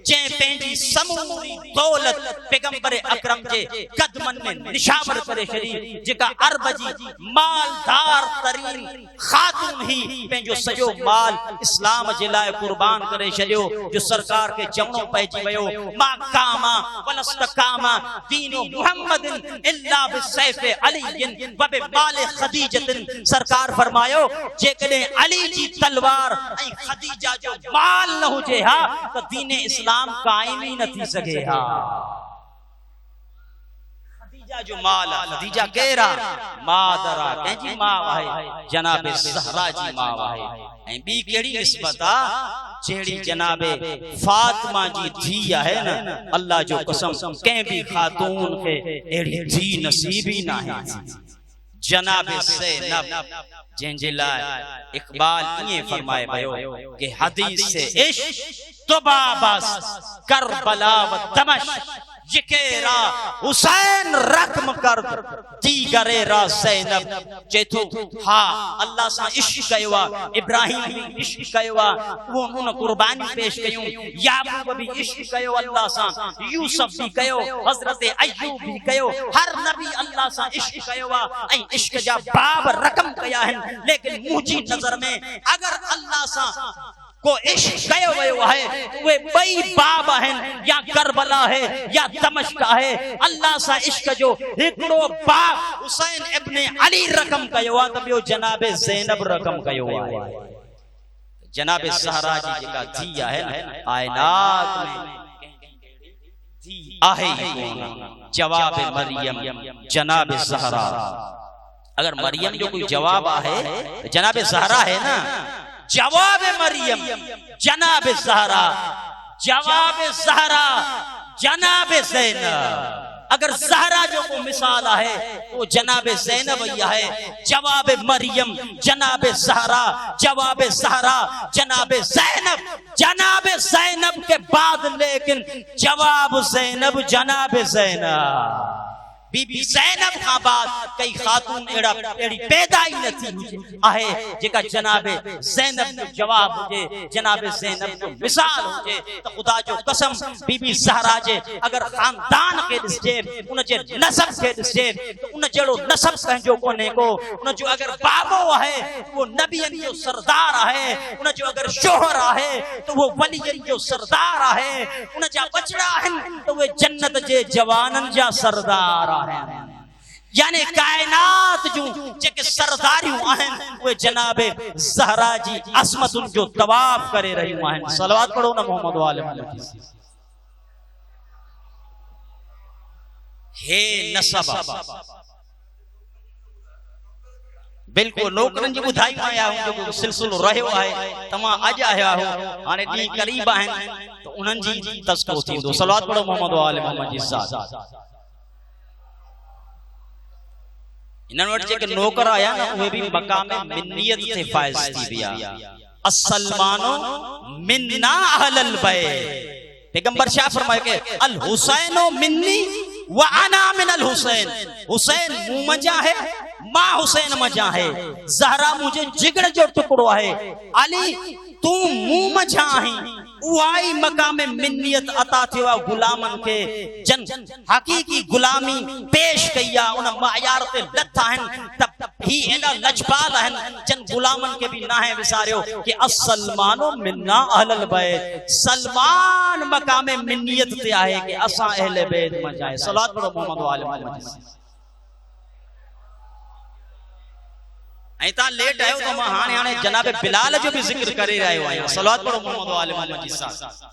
Speaker 1: जे पंहिंजी समूरी दौलत पैगंबर अकरम जे कदमन में निशावर करे छॾी, जेका अरब जी मालदार तरीन खातून ही पंहिंजो सॼो माल इस्लाम जे लाइ कुर्बान करे छॾियो, जो सरकार के चवणो पइजी वियो मा कामा वलस्तकामा दीनो मुहम्मदिन इल्ला बिसैफ अलीइन व बिमाल खदीजतिन। सरकार फरमायो जेकॾहिं अली जी तलवार ऐं खदीजा जो माल न हुजे हा त दीन इस्लाम काइम ही न थी सघे हा। खदीजा जो माल आहे, खदीजा केरा मादरा कंहिंजी मां आहे, जनाब ज़हरा जी मां आहे। ऐं ॿी कहिड़ी निस्बत आहे, जहिड़ी जनाबे फातिमा जी धी आहे न, अल्लाह जो कसम कंहिं बि खातून खे अहिड़ी धी नसीब ई न आहे। जनाबे ज़ैनब जंहिंजे लाइ इक़बाल ईअं फरमाए वियो कि हदीस से इश्क तुबाबस करबला व दमश्क जिकेरा हुसैन रकम कर दीगरे रा ज़ैनब। चेथो हा अल्लाह सां इश्क कयो आहे, इब्राहिम भी इश्क कयो आहे, वो उन कुर्बानी पेश कयूं, याकूब भी इश्क कयो अल्लाह सां, यूसुफ भी कयो, हजरत अय्यूब भी कयो, हर नबी अल्लाह सां इश्क कयो आहे ऐं इश्क जा बाब रकम कया आहिनि। लेकिन मुंहिंजी नज़र में अगर अल्लाह सां को इश्क कयो वियो आहे उहे ॿई बाब आहिनि, या करबला है या दमश्क है। अल्लाह सां इश्क जो हिकिड़ो बाब हुसैन इब्न अली रकम कयो आहे त ॿियो जनाबे ज़ैनब रकम कयो आहे। जनाबे ज़हरा जी जेका थी आहे आयनात में थी आहे कोन, जवाब मरियम जनाबे ज़हरा। अगर मरियम जो कोई जवाब आहे तो जनाबे ज़हरा है ना। जवाब मरियम जनाब ज़हरा, जवाब ज़हरा जनाब ज़ैनब। अगर ज़हरा जो को मिसाल है वो जनाब ज़ैनब ही है। जवाब मरियम जनाब ज़हरा, जवाब ज़हरा जनाब ज़ैनब, जनाब ज़ैनब के बाद लेकिन जवाब ज़ैनब जनाब ज़ैनब। बीबी ज़ैनब खां बाद कई खातून एड़ी पैदा ही न थी आहे जेका जनाब ज़ैनब जो जवाब हुजे, जनाब ज़ैनब जो मिसाल हुजे। तो खुदा जो कसम बीबी ज़हरा जे अगर खानदान के ॾिसजे, उन जे नसब के ॾिसजे तो उन जहिड़ो नसब कंहिंजो कोन्हे को। उन जो अगर बाबो आहे वो नबियनि जो सरदार आहे, उन जो अगर शोहर आहे तो वो वलियनि जो सरदार आहे, उन जा बचड़ा आहिनि तो उहे जन्नत जे जवाननि जा सरदार आहिनि। यानी कायनात जूं जेके सरदारियूं आहिनि उहे जनाबे ज़हरा जी असमतुनि जो तवाफ करे रहियूं आहिनि। सलवात पढ़ो न मोहम्मद वाले मोहम्मद। हे नसब बिल्कुल नौकरनि जी ॿुधायूं आया आहियूं, जेको सिलसिलो रहियो आहे। तव्हां अॼु आया आहियो, हाणे ॾींहं क़रीब आहिनि त उन्हनि जी तज़किरो थींदो। सलवात पढ़ो मोहम्मद वाले मोहम्मद जी ज़ात। इन्हनि वटि जेके नौकर आया न उहे भी मकाम मिन्नियत से फाइज थी विया। असलमानो मिन्ना अहलल बैत। पैगंबर शाह फरमाए के अल हुसैनो मिन्नी व अना मिनल हुसैन। हुसैन मूं मजा है, मां हुसैन मजा है। ज़हरा मुझे जिगर जो टुकड़ो है। अली तू मूं मजा आहीं। उहाई मकाम मिन्नियत अता थियो गुलामन के जन हकीकी गुलामी पेश कया उन मायार ते लथा हन तब ही एडा लजपाल हन जन गुलामन के भी ना है विसारियो कि असलमानो मिन्ना अहलल बैत। सलमान मकाम मिन्नियत ते आहे कि असा अहले बैत मजाए। सलात पढ़ो मोहम्मद वाले मोहम्मद। ऐं तव्हां लेट आयो तो मां हाणे जनाब बिलाल जो भी जिक्र करे रहियो आहियां। सलात पढ़ो मोहम्मद वाले मोहम्मद जी साहब।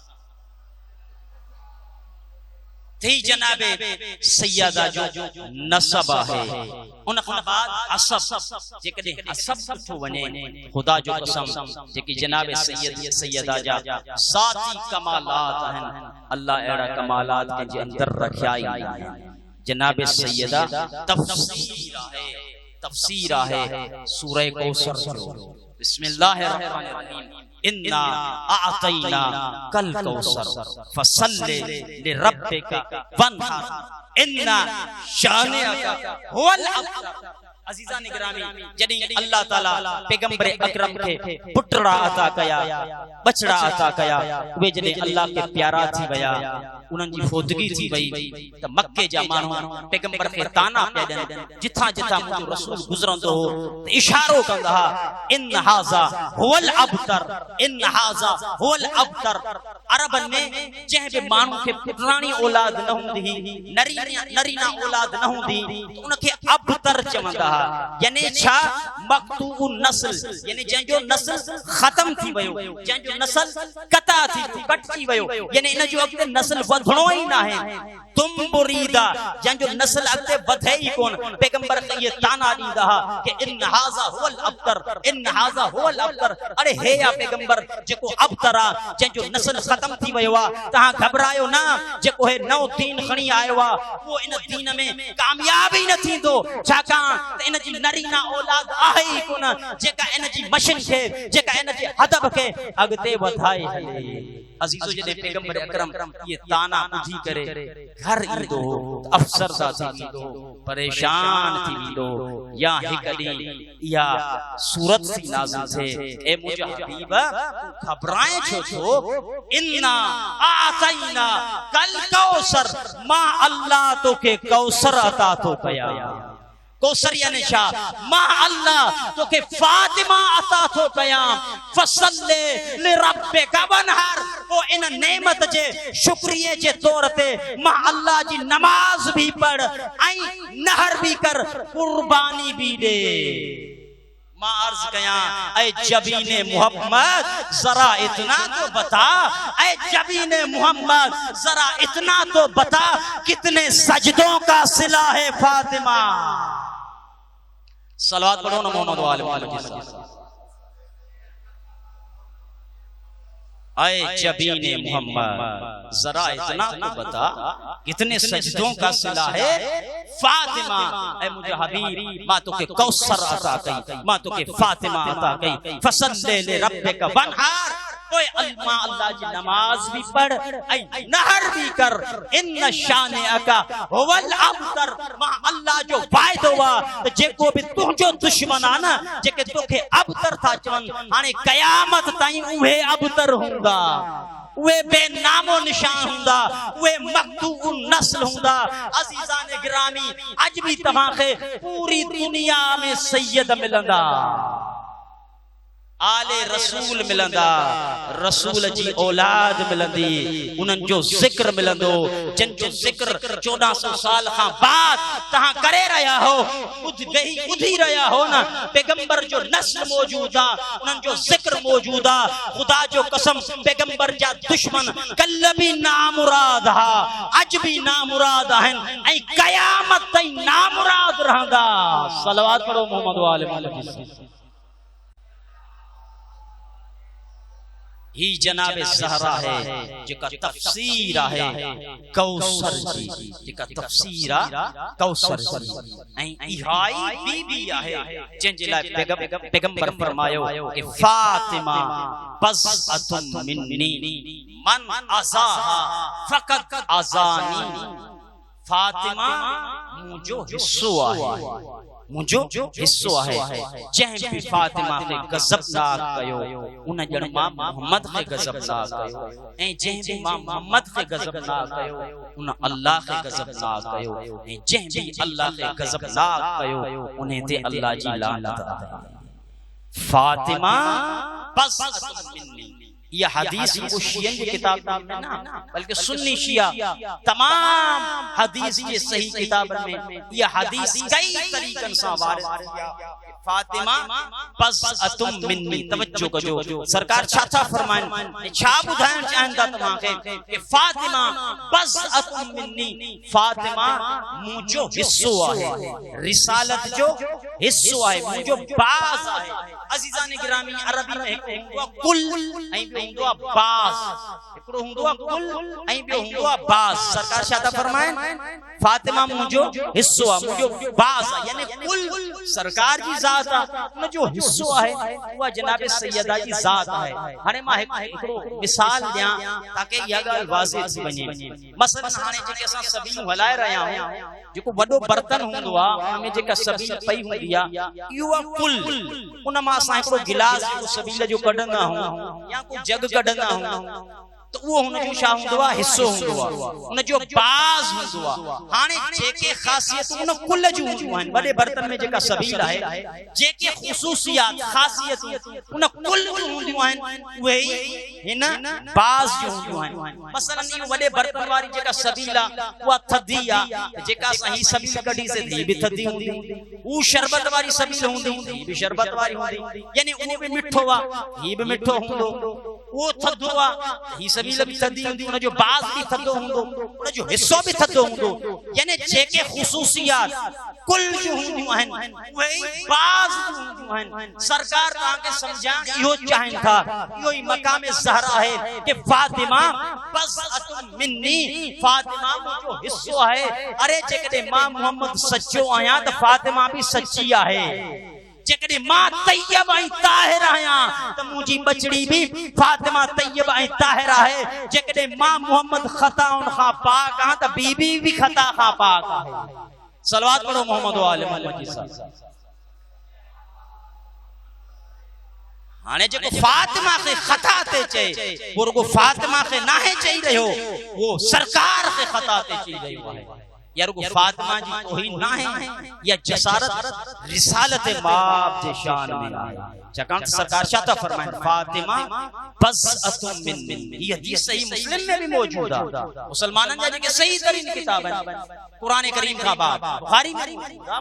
Speaker 1: थी जनाबे सैयदा जो नसब है, उन खां बाद असब। जेकॾहिं असब सुठो वञे खुदा जो कसम जेकी जनाबे सैयदा जा ज़ाती कमालात आहिनि, अल्लाह अहिड़ा कमालात कंहिंजे अंदर रखिया ई आहिनि। जनाबे सैयदा तफसीर आहे, तफसीर आहे सूरह कौसर जो। बिस्मिल्लाहिर्रहमानिर्रहीम। इन्ना आतैना कल कौसर फसल्लि लिरब्बिका वन्हर इन्ना शानिअका हुवल अबतर। अजीज़ान गिरामी जॾहिं अल्लाह ताला पैगंबर अकरम खे पुटड़ा अता कया बछड़ा अता कया उहे जॾहिं अल्लाह के प्यारा थी वया उन्हनि जी फोदगी थी वई त मक्के जा माण्हू पैगंबर खे ताना पिया ॾियनि जिथां जिथां मुंहिंजो रसूल गुज़रंदो हो त इशारो कंदा हा इन हाज़ा हुवल अबतर इन हाज़ा हुवल अबतर। अरबन में जंहिं बि माण्हू खे पुटराणी औलाद न हूंदी नरीना औलाद न हूंदी त उनखे अबतर चवंदा हा यानी छा मक़तूउ नस्ल यानी जंहिंजो नस्ल ख़त्म थी वियो जंहिंजो नस्ल कता थी कट थी वियो यानी इन जो अॻिते नस्ल वधणो ई न आहे। तुम बुरीदा जंहिंजो नस्ल अॻिते वधे ई कोन पैगंबर खे इहे ताना ॾींदा हा कि इन हाज़ा हुवल अबतर इन हाज़ा हुवल अबतर। अरे हे या पैगंबर जेको अबतर आ जंहिंजो नस्ल ख़त्म थी वियो आ तव्हां घबरायो न जेको हे नओ दीन खणी आयो आ उहो इन दीन में कामयाब ई न थींदो छाकाणि त इन जी नरीना औलाद आहे ई कोन जेका इन जी मशीन खे जेका इन जे हदफ खे अॻिते वधाए हले। अज़ीज़ो जॾहिं पैगंबर अकरम ये ताना ॿुधी करे घर ईंदो अफ़सरदा थी वेंदो परेशान थी वेंदो या हिक ॾींहुं इहा सूरत सी नाज़िल थिए ए मुंहिंजा हबीब घबराए छो थो इन्ना आतैना कल कौसर मां अल्लाह तोखे कौसर अता थो कया। कौसर यानी छा मां अल्लाह तोखे फातिमा अता थो कया फसल्ले लिरब्बिका वनहर। ओ इन नेमत जे शुक्रिये जे तौर ते मां अल्लाह जी नमाज भी पढ़ ऐं नहर भी कर कुर्बानी भी दे। मां अर्ज कया ऐ जबीने मोहम्मद जरा इतना तो बता ऐ जबीने मोहम्मद जरा इतना तो बता कितने सजदों का सिला है फातिमा। सलावत पढ़ो ना मोहम्मद वाले मोहम्मद। ऐ जबीने मोहम्मद जरा इतना तो बता कितने सजदों का सिला है फातिमा। ऐ मुझे हबीब मां तो के कौसर अता कई मां तो के फातिमा अता कई फसल्ले ले रब्बिका वनहर। ओए अल्लाह जी नमाज भी पढ़ ऐ नहर भी कर इन शानिअका हुवल अबतर। मां अल्लाह जो वाइदो आ जेको भी तुझो दुश्मन आ न जेके तोखे अबतर था चवन हाने कयामत ताईं उहे अबतर हुंदा उहे बेनामो निशान हुंदा उहे मक़तूउ नस्ल हुंदा। अज़ीज़ान गिरामी अज भी तव्हांखे पूरी दुनिया में सैयद मिलंदा आले रसूल मिलंदा रसूल जी औलाद मिलंदी उन्हनि जो ज़िक्र मिलंदो जिन जो ज़िक्र 1400 साल खां बाद तहां करे रहिया हो ॿुधी रहिया हो न पैगंबर जो नस्ल मौजूद आ उन्हनि जो ज़िक्र मौजूद आ। खुदा जो कसम पैगंबर जा दुश्मन कल भी नामुराद हा अज भी नामुराद आहिनि ऐं क़यामत ताईं नामुराद रहंदा। सलवात पढ़ो मोहम्मद वाले मोहम्मद। ही जनाब ज़हरा है जेका तफसीर है कौसर जी जेका तफसीर कौसर जी ऐं इहाई बीबी है जंहिंजे लाइ पैगंबर फरमायो कि फातिमा बज़अतुम मिन्नी मन अज़ाहा फ़क़त अज़ानी। फातिमा मुंहिंजो हिस्सो आहे मुंहिंजो हिस्सो आहे जंहिं भी फातिमा खे गज़बनाक कयो उन ॼण मां मोहम्मद खे गज़बनाक कयो ऐं जंहिं भी मां मोहम्मद खे गज़बनाक कयो उन अल्लाह खे गज़बनाक कयो ऐं जंहिं भी अल्लाह खे गज़बनाक कयो उन ते अल्लाह जी लानत आहे। फातिमा बज़अतुम मिन्नी यह हदीस को शियन की किताब में ना बल्कि सुन्नी शिया तमाम हदीस के सही किताब में यह हदीस कई तरीक़न से वारिद फातिमा बज़अतुम मिन्नी। तवज्जो कजो सरकार छा था फरमाइन छा बुधाइण चाहिन था तव्हांखे कि फातिमा बज़अतुम मिन्नी फातिमा मुंहिंजो हिस्सो आहे रिसालत जो हिस्सो आहे मुंहिंजो बाज़ आहे अज़ीज़ान गिरामी अरबी में हिकु हुंदो आहे कुल ऐं ॿियो हुंदो आहे बास। हिकिड़ो हुंदो आहे कुल ऐं ॿियो हुंदो आहे बास। सरकार छा था फरमाइनि, फातिमा मुंहिंजो हिस्सो आहे, मुंहिंजो बास आहे, यानी कुल सरकार जी ज़ात आहे, उन जो हिस्सो आहे उहा जनाब सैयदा जी ज़ात आहे। हाणे मां हिकिड़ो मिसाल ॾियां ताकि इहा ॻाल्हि वाज़िह थी वञे। मसलन हाणे जेके असां सभील हलाए रहिया आहियूं, जेको वॾो बर्तन हूंदो आहे उन में जेका सभील पई हूंदी आहे इहो आहे कुल। उन मां असां हिकिड़ो गिलास जेको सभील जो कढंदा आहियूं या को जग कढंदा आहियूं तो वो हुनजो छा हूंदो आहे, हिस्सो हूंदो आहे, उनजो बाज़ हूंदो आहे। हाणे जेके ख़ासियत उन कुल जूं हूंदियूं आहिनि, वॾे बर्तन में जेका सभील आहे, जेके ख़ुसूसियात ख़ासियत उन कुल जूं हूंदियूं आहिनि उहे ई हिन बाज़ जूं हूंदियूं आहिनि। मसलन इहो वॾे बर्तन वारी जेका सभील आहे उहा थधी आहे, जेका असां ही सभील कढी से थी भी थधी हूंदी। ऊ शरबत वारी सभील हूंदी, ही भी शरबत वारी हूंदी, यानी उहो भी मिठो आहे, ही भी मिठो हूंदो। वो थधो आहे, ही सभील भी थधी हूंदी, उन जो बाज़ भी थधो हूंदो, उन जो हिस्सो भी थधो हूंदो। यानी जेके ख़ुसूसियात कुल जो हूंदियूं आहिनि उहे बाज़ जो हूंदियूं आहिनि। सरकार तव्हांखे सम्झाइण इहो चाहिनि था, इहो ई मक़ाम ज़हरा आहे कि फातिमा बज़अतुन मिन्नी, फातिमा मुंहिंजो हिस्सो आहे। अरे जेकॾहिं मां मोहम्मद सचो आहियां त फातिमा भी सची आहे। जेकॾहिं मां तैयब ऐं ताहिर आहियां त मुंहिंजी बचड़ी भी फातिमा तैयब ऐं ताहिर आहे। जेकॾहिं मां मोहम्मद ख़ताउनि खां पाक आहियां त बीबी भी ख़ता खां पाक आहे। सलवात पढ़ो मोहम्मद वाले मोहम्मद जी। हाणे जेको फातिमा खे ख़ता ते चए वो रुगो फातिमा खे नाहे चई रहियो, वो सरकार खे ख़ता ते चई रहियो आहे। यार को फातिमा जी तौहीन ना है या जसारत रिसालत माप जे शान में है। छाकाणि सरकार छा था फरमाइन, फातिमा बज़अतुन मिन्नी। ये हदीस सही मुस्लिम में भी मौजूद है। मुसलमानन जा जेके सही तरीन किताब है कुरान करीम का बाद बुखारी में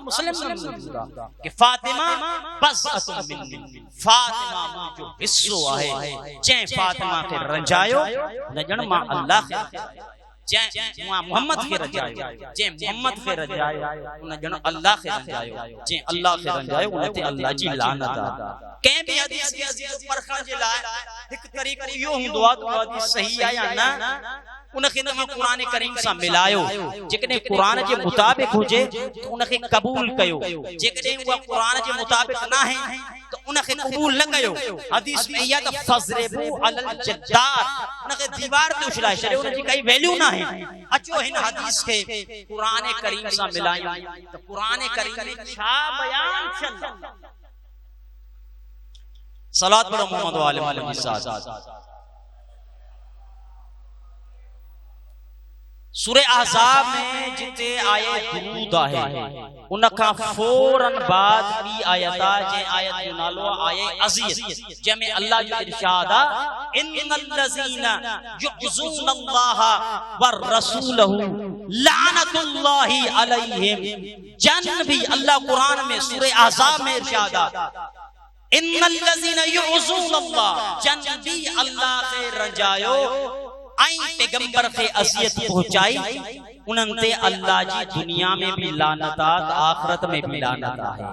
Speaker 1: मुस्लिम में मौजूद है कि फातिमा बज़अतुन मिन्नी, फातिमा मुंहिंजो हिस्सो आहे। जंहिं फातिमा खे रंजायो न ॼण मां अल्लाह खे, जंहिं मोहम्मद खे रंजायो, जंहिं मोहम्मद खे रंजायो उन ॼण अल्लाह खे रंजायो, जंहिं अल्लाह खे रंजायो उन ते अल्लाह जी लानत आहे। कंहिं भी हदीस खे अज़ीज़ परखण जे लाइ हिकु तरीक़ो इहो हूंदो आहे त हदीस सही आहे या न, उनखे तव्हां कुरान करीम सां मिलायो। जेकॾहिं कुरान जे मुताबिक़ हुजे त उनखे क़बूल कयो, जेकॾहिं उहा कुरान जे मुताबिक़ न आहे त उनखे क़बूल न कयो। हदीस में इहा त फज़रिबू अलल जद्दार, उनखे दीवार ते उछलाए छॾियो, उनजी काई वैल्यू न आहे। अचो हिन हदीस खे कुरान करीम सां मिलायूं त कुरान करीम में छा बयान थियल। सलात पढ़ो मोहम्मद वाले मोहम्मद साहब। सूरे अहज़ाब में जिते आयत दुरूद आहे उनका फौरन बाद भी आयत आहे, जंहिं आयत जो नालो आहे अज़ियत, जंहिंमें अल्लाह जो इरशाद आहे इन्नल लज़ीना युज़ूनल्लाह व रसूलहू लानतुल्लाहि अलैहिम। जन भी अल्लाह कुरान में सूरे अहज़ाब में इरशाद आहे इन्नल लज़ीना युज़ूनल्लाह, जन भी अल्लाह के रंजायो आई पैगंबर खे अज़ियत पहुंचाई उन्हनि ते अल्लाह जी दुनिया में भी लानत आहे, आखिरत में भी लानत आहे।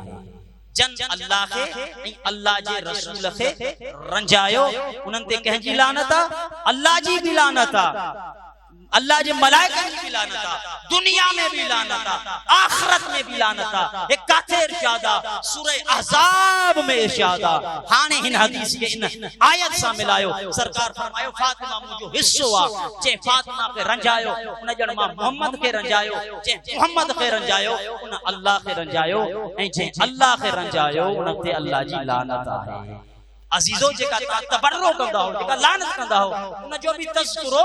Speaker 1: जन अल्लाह खे ऐं अल्लाह जे रसूल खे रंजायो उन्हनि ते कंहिंजी लानत आहे, अल्लाह जी भी लानत आहे, अल्लाह जे मलाइकनि जी भी लानत आहे, दुनिया में भी लानत आहे, आखिरत में भी लानत आहे। एक काथे इरशाद आहे सूरे अहज़ाब में इरशाद आहे। हाणे हिन हदीस के इन आयत सां मिलायो। सरकार फरमायो फातिमा मुंहिंजो हिस्सो आहे। जंहिं फातिमा खे रंजायो उन ॼण मां मोहम्मद खे रंजायो, जंहिं मोहम्मद खे रंजायो उन अल्लाह खे रंजायो, ऐं जंहिं अल्लाह खे रंजायो उन ते अल्लाह जी लानत आहे। अजीजो जेका तबर्रो कंदा हो, जेका लानत कंदा हो, उन जो भी तज़किरो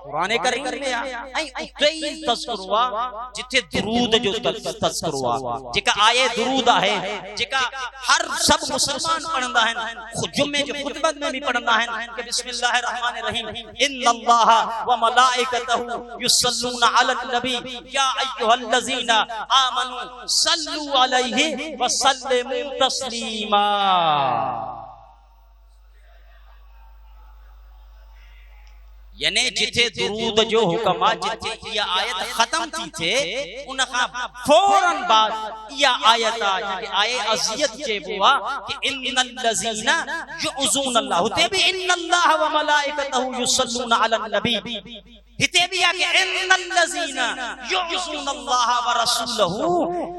Speaker 1: कुरान करीम में आहे। ऐं उते तज़किरो आहे जिथे दुरूद जो तज़किरो आहे, जेका आए दुरूद आहे, जेका हर सब मुसलमान पढ़ंदा आहिनि, जुमे जे खुतबत में भी पढ़ंदा आहिनि कि बिस्मिल्लाहिर रहमानिर रहीम इन्नल्लाह व मलाइकतहू युसल्लूना अलन नबी या अय्युहल्लज़ीना आमनू सल्लू अलैहि व सल्लिमू तस्लीमा। यानी जिथे दुरूद जो हुक्म आ, जिथे इहा आयत खत्म थी थे उन खां फौरन बाद इहा आयत आ कि आए अज़ियत चइबो आ कि इन्नल लज़ीना युज़ून अल्लाह, हुते भी इन्नल्लाह व मलाइकतहु युसल्लूना अलन नबी, हिते भी आ कि इन्नल लज़ीना युज़ून अल्लाह व रसूलहु,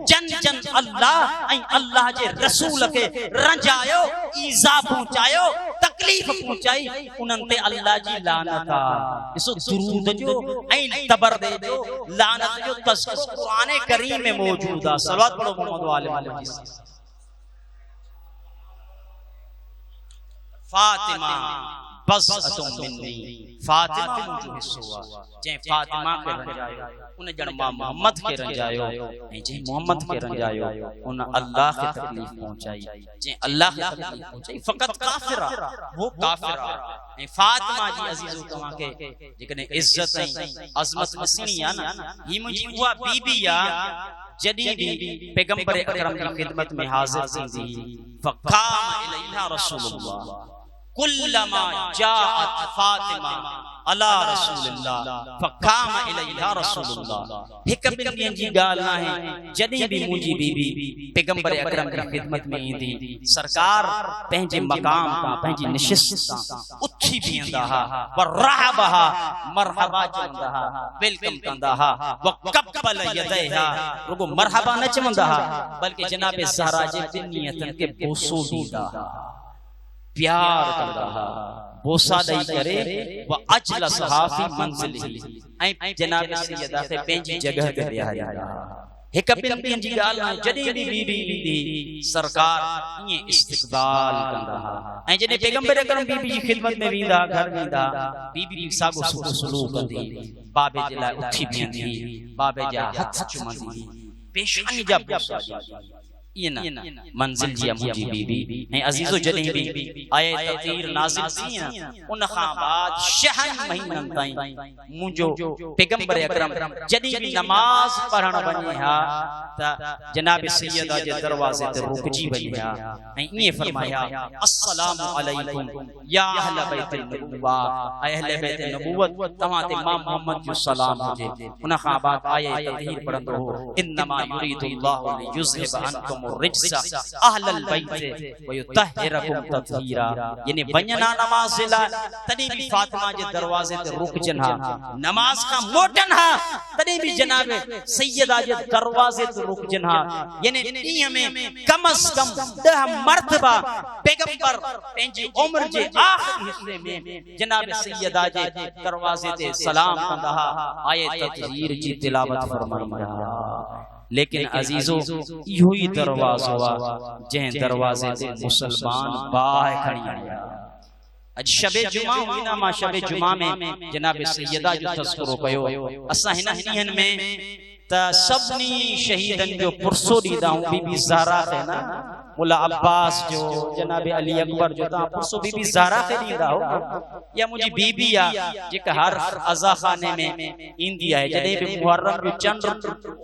Speaker 1: जन जन अल्लाह ऐं अल्लाह जे रसूल के रंजायो, ईज़ा पहुंचायो, तकलीफ पहुंचाई, उन्हनि ते अल्लाह जी लानत आ। इसो दुरूद जो ऐं तबरदे जो लानत जो तज़किरो क़ुरान करीम में मौजूद आ। सलवात पढ़ो मोहम्मद वाले वाले। फातिमा बज़अतुम मिन्नी, फातिमा मुंहिंजो हिस्सो आ। जंहिं फातिमा खे रंजायो उन ॼण मां मोहम्मद खे रंजायो, ऐं जंहिं मोहम्मद खे रंजायो उन अल्लाह खे तकलीफ़ पहुंचाई, जंहिं अल्लाह खे तकलीफ़ पहुंचाई फ़क़त काफ़िर आ, वो काफ़िर आ। ऐं फातिमा जी अज़ीज़ो तव्हां खे जेकॾहिं इज़्ज़त ऐं अज़मत ॾिसणी आ न, ही मुंहिंजी उहा बीबी आ जॾहिं बि पैगंबर अकरम जी ख़िदमत में हाज़िर थींदी फ़क़ाम इलैहा रसूलुल्लाह कुल्लमा जाअत फातिमा अला रसूलिल्लाह फ़क़ाम इलैहा रसूलुल्लाह। हिक ॿिनि ॾींहंनि जी ॻाल्हि नाहे, जॾहिं बि मुंहिंजी बीबी पैगंबर अकरम जी ख़िदमत में ईंदी, सरकार पंहिंजे मक़ाम तां पंहिंजी निशिस्त तां उथी बीहंदा हा, वरहबहा मरहबा चवंदा हा, वेलकम कंदा हा, वक़ब्बल यदैहा, रुगो मरहबा न चवंदा हा बल्कि जनाब ज़हरा जे ॿिनि हथनि खे बोसो ॾींदा हा, प्यार कंदा हा, बोसा ॾेई करे व अजलसहा फी मंज़िलिही, ऐं जनाब सैयदा खे पंहिंजी जगह ते विहारींदा हा। हिक ॿिनि ॾींहंनि जी ॻाल्हि आहे, जॾहिं बि बीबी ईंदी सरकार ईअं इस्तक़बाल कंदा हा, ऐं जॾहिं पैगंबर अकरम बीबी जी ख़िदमत में वेंदा, घर वेंदा, बीबी साॻो सलूक कंदी, बाबे जे लाइ उथी बीहंदी, बाबे जा हथ चुमंदी, पेशानी जा बोसा ॾींदी। ये ना मंजिल जी मुंहिंजी बीबी। ऐं अज़ीज़ो जॾहिं बि आए तक़दीर नाज़िल थी न, उन खां बाद शहन महीननि ताईं मुंहिंजो पैगंबर अकरम जॾहिं बि नमाज़ पढ़ण वञे हा त जनाब सैयदा जे दरवाज़े ते रुकजी वञे हा, ऐं ईअं फरमाया अस्सलामु अलैकुम या अहल बैतिल नबुव्वा, अहल बैत नबुव्वत तव्हां ते मां मोहम्मद जो सलाम हुजे। उन खां बाद आए तक़दीर पढ़ंदो हो इन्नमा युरीदुल्लाहु लियुज़हिब अन्कुम रिज्सा अहलल बैत व युतहिरकुम तत्हीरा, यानी वञना नमाज़ जे लाइ तॾहिं बि फातिमा जे दरवाज़े ते रुकजन हा, नमाज़ खां मोटन हा तॾहिं बि जनाब सैयदा जे दरवाज़े ते रुकजन हा, यानी ॾींहं में कम अज़ कम 10 मरतबा पैगंबर पंहिंजी उम्र जे आख़िरी हिस्से में जनाब सैयदा जे दरवाज़े ते सलाम कंदा हा, आए तत्हीर जी तिलावत फरमाईंदा हा। लेकिन अजीजो इहो ही दरवाज़ो आ जंहिं दरवाज़े ते मुसलमान बाहि खणी आया। अज शबे जुमा हुई ना, मां शबे जुमा में जनाब सैयदा जो तज़किरो कयो। असां हिन ॾींहनि में त सभिनी शहीदनि जो पुरसो ॾींदा आहियूं। बीबी ज़हरा खे न, मुला अब्बास जो, जनाब अली अकबर जो तव्हां पुरसो बीबी ज़हरा खे ॾींदा हो, या मुंहिंजी बीबी आहे जेका हर अज़ा खाने में ईंदी आहे। जॾहिं बि मुहर्रम जो चंड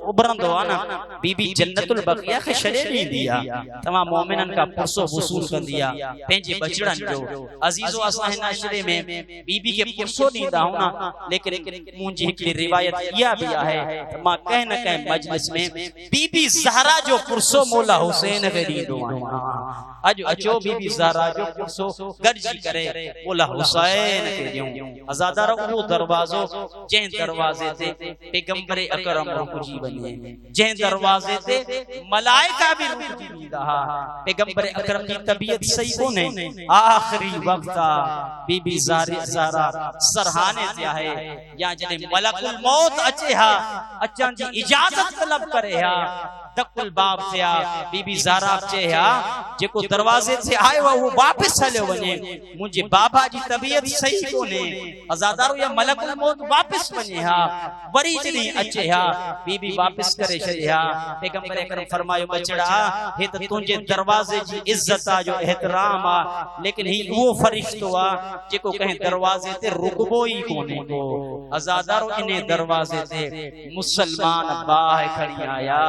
Speaker 1: उभरंदो आहे न, बीबी जन्नतुल बक़िया खे छॾे ॾींदी आहे, तव्हां मोमिननि खां पुरसो वसूल कंदी आहे पंहिंजे बचड़नि जो। अज़ीज़ो असां हिन अशरे में बीबी खे पुरसो ॾींदा आहियूं न, लेकिन मुंहिंजी हिकिड़ी रिवायत इहा बि आहे त मां कंहिं न कंहिं मजलिस में बीबी ज़हरा जो पुरसो मौला हुसैन खे ॾींदो आहियां। अॼु अचो बीबी ज़हरा जो पुरसो गॾिजी करे मौला हुसैन खे ॾियूं। अज़ादार उहो दरवाज़ो जंहिं दरवाज़े ते पैगंबर अकरम रुकजी वञे, जंहिं दरवाज़े ते मलाइका भी रुकजी वेंदा हा। पैगंबर अकरम जी तबीयत सही कोन्हे, आखिरी वक्त बीबी ज़हरा सरहाने ते आहे, या जॾहिं मलकुल मौत अचे हा, अचण जी इजाज़त तलब करे हा, दकुल बाब थिया बीबी ज़हरा चए हा जेको दरवाज़े से आयो वो वापस हलियो वञे, मुंहिंजे बाबा जी तबीयत सही कोन्हे, अज़ादारो या मलकुल मौत वापस वञे हा। वरी जॾहिं अचे हा बीबी वापस करे छॾे हा। पैगंबर अकरम फरमायो बचड़ा हे त तुंहिंजे दरवाज़े जी इज्जत आ, जो एहतराम आ, लेकिन ही उहो फरिश्तो आ जेको कंहिं दरवाज़े ते रुकबो ई कोन्हे को। अज़ादारो इन दरवाज़े ते मुसलमान बाहि खणी आया।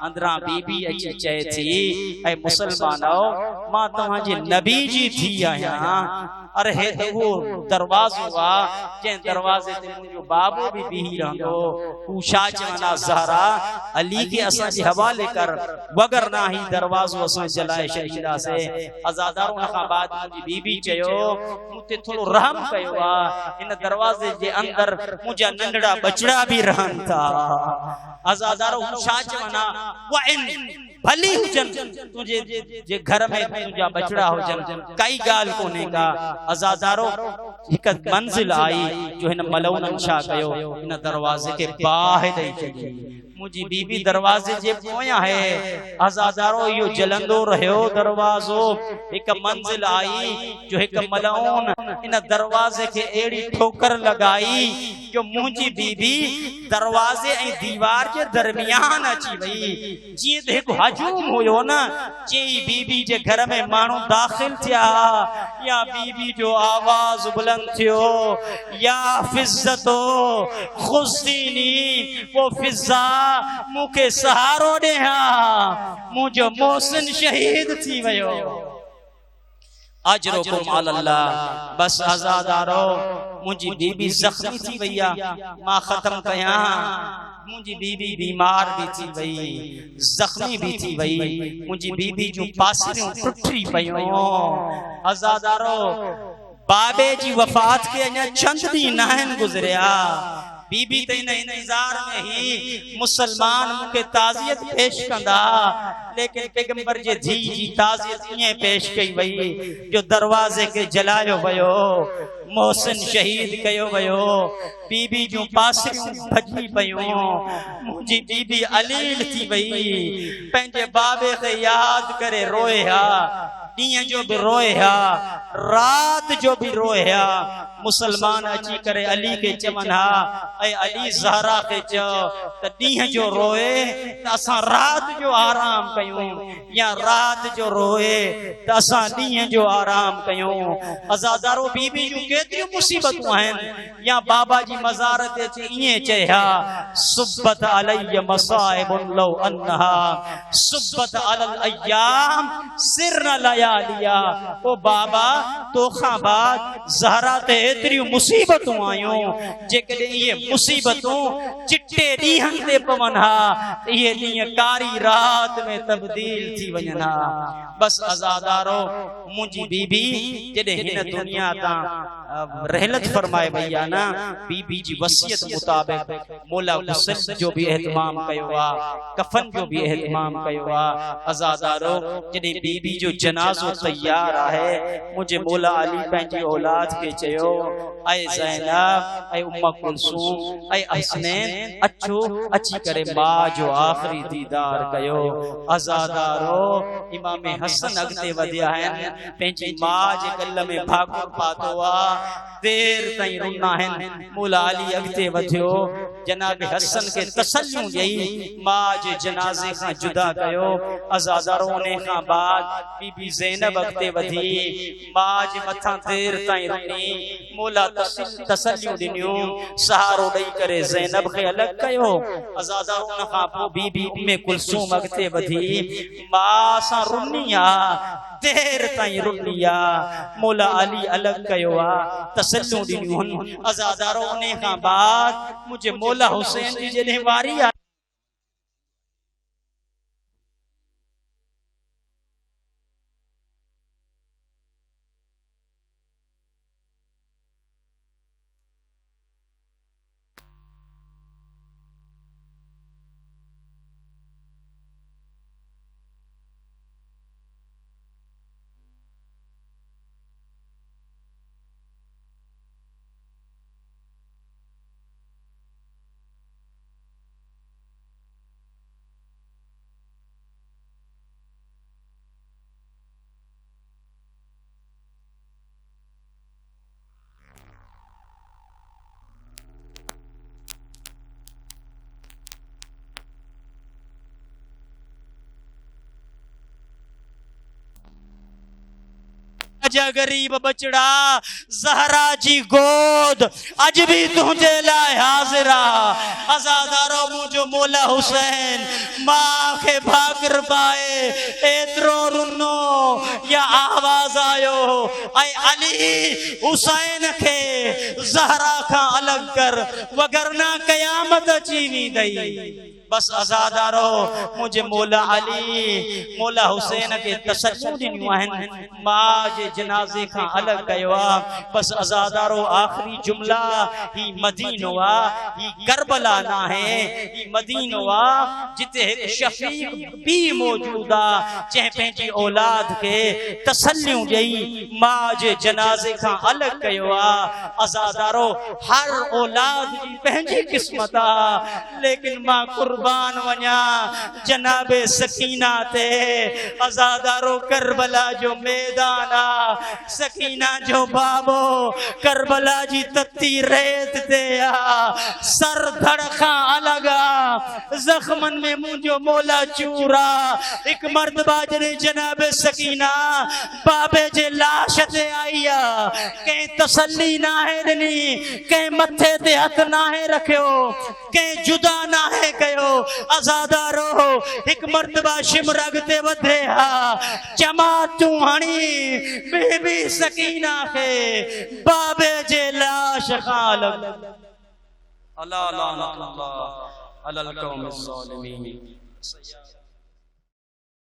Speaker 1: अंदरा बीबी अची चए थी ऐ मुसलमानो मां तव्हांजे नबी जी थी आहियां, अरे हे तो वो दरवाज़ो आ जे दरवाजे ते मुंहिंजो बाबो भी बीही रहंदो तू छा चवंदा ज़हरा अली के असां जे हवाले कर वगर ना ही दरवाज़ो असां जलाए छॾींदासे अज़ादारो उन खां बाद मुंहिंजी बीबी चयो मूंते थोड़ो रहम कयो आ इन दरवाजे जे अंदर मुंहिंजा नंढड़ा बचड़ा भी रहन था अज़ादारो छा चवंदा व इन भली हुजन तुझे जे घर में तुझा बचड़ा हुजन कई गाल कोने का अज़ादारो एक मंजिल आई जो हिन मलौनन छा कयो इन दरवाजे के बाहि ॾेई छॾी मुंहिंजी बीबी दरवाजे जे पोयां है अज़ादारो यो जलंदो रहियो दरवाज़ो एक मंजिल आई जो एक मलौन इन दरवाजे के एड़ी ठोकर लगाई जो मुंहिंजी बीबी दरवाजे ऐं दीवार के दरमियान अची वई जीअं त हिकु हजूम हुयो न चई बीबी जे घर में माण्हू दाख़िल थिया या बीबी जो आवाज़ बुलंद थियो या फिज़्ज़तो खुस्तीनी वो फिज़्ज़ा मूंखे सहारो ॾे मुंहिंजो मोहसिन शहीद थी वियो अजरुकुम अल्लाह बस आज़ादारो मुंहिंजी बीबी ज़ख्मी थी वई आ मां ख़त्म कया मुंहिंजी बीबी बीमार भी थी वई ज़ख्मी भी थी वई मुंहिंजी बीबी जूं पासिरियूं टुटी पयूं आज़ादारो बाबे जी वफ़ात के अञा चंद ॾींहं न आहिनि गुज़रिया बीबी त इन इंतजार में ही मुसलमान मुखे ताज़ियत पेश कंदा लेकिन पैगंबर जे धी जी ताज़ियत इएं पेश कई वई जो दरवाजे के जलायो वयो मोहसिन शहीद कयो वयो बीबी जूं पासिरियूं भॼी पयूं मुंहिंजी बीबी अलील थी वई पंहिंजे बाबे खे यादि करे रोए हा ॾींहं जो भी रोए हा रात जो भी रोए हा मुसलमान अची करे अली के चवन हा ऐं अली ज़हरा के चयो त ॾींहं जो रोए त असां रात जो आराम कयूं या रात जो रोए त असां ॾींहं जो आराम कयूं अज़ादारो बीबी जूं केतिरियूं मुसीबतूं आहिनि या बाबा जी मज़ार ते अची ईअं चए हा सुब्बत अलैय मसाइबुन लौ अन्नहा सुब्बत अलल अय्याम सिरन लयालिया ओ बाबा तोखां बाद ज़हरा ते एतिरियूं मुसीबतूं आयूं जेकॾहिं इहे मुसीबतूं चिट्टे ॾींहंनि ते पवनि हा इहे ॾींहं कारी रात में तब्दील थी वञनि हा बस अज़ादारो मुंहिंजी बीबी जॾहिं हिन दुनिया तां रहलत फरमाए वई आहे न बीबी जी वसियत मुताबिक़ मौला गुस्ल जो भी एहतमाम कयो आहे कफन जो भी एहतमाम कयो आहे अज़ादारो जॾहिं बीबी जो जनाज़ो तैयार आहे मुंहिंजे मौला अली पंहिंजी औलाद खे चयो ऐं ज़ैनब ऐं उम्म कुलसूम ऐं हसनैन अचो अची करे मां जो आख़िरी दीदार कयो अज़ादारो इमाम हसन अॻिते वधिया आहिनि पंहिंजी मां जे गल में भाकुर पातो आहे देर ताईं रुना आहिनि मौला अली अॻिते वधियो जनाब हसन के तसल्लियूं ॾेई मां जे जनाज़े खां जुदा कयो अज़ादारो उन खां बाद बीबी ज़ैनब अॻिते वधी मां जे मथां देर ताईं रुनी मौला तसल्लियूं ॾिनियूं सहारो ॾेई करे ज़ैनब खे अलॻि कयो अज़ादारो उन खां पोइ बीबी उम्मे कुलसूम अॻिते वधी मां सां रुनी आहे देर ताईं रुनी आहे मौला अली अलॻि कयो आहे तसल्लियूं ॾिनियूं अज़ादारो उन खां बाद मुंहिंजे मौला हुसैन जी जॾहिं वारी आहे पंहिंजा गरीब बचड़ा ज़हरा जी गोद अज भी तुझे लाइ हाज़िर आ। अज़ादारो मुझो मौला हुसैन मां खे भागर पाए एतिरो रुनो या आवाज़ आयो ऐं अली हुसैन खे ज़हरा खां अलॻि कर वगरना क़यामत अची वेंदई। बस आज़ादारो मुझे मौला अली मौला हुसैन के तसल्लु ॾिनियूं आहिनि मां जे जनाज़े खां अलॻि कयो आहे। बस आज़ादारो आख़िरी जुमला ही मदीनो आहे, ही करबला न आहे, ही मदीनो आहे जिते हिकु शफ़ीक़ बि मौजूद आहे जंहिं पंहिंजी औलाद खे तसल्लियूं ॾेई मां जे जनाज़े खां अलॻि कयो आहे। आज़ादारो हर औलाद जी पंहिंजी क़िस्मत आहे, लेकिन मां कुर्बान वञा जनाबे सकीना ते। आज़ादारो करबला जो मैदान आ, सकीना जो बाबो करबला जी तती रेत ते आ, सर धड़ खां अलॻि आ, ज़ख्मन में मुंहिंजो मौला चूरा। एक मर्तबा जॾहिं जनाबे सकीना बाबे जे लाश ते आई आ, कंहिं तसल्ली नाहे ॾिनी, कंहिं मथे ते हथ नाहे रखियो, कंहिं जुदा नाहे कयो। आज़ादारो एक मर्तबा शिमरग ते वधे हा चमा तू हणी बीबी सकीना खे बाबे जे लाश खां अलॻि। अला लानतुल्लाह अलल कौमिज़ ज़ालिमीन।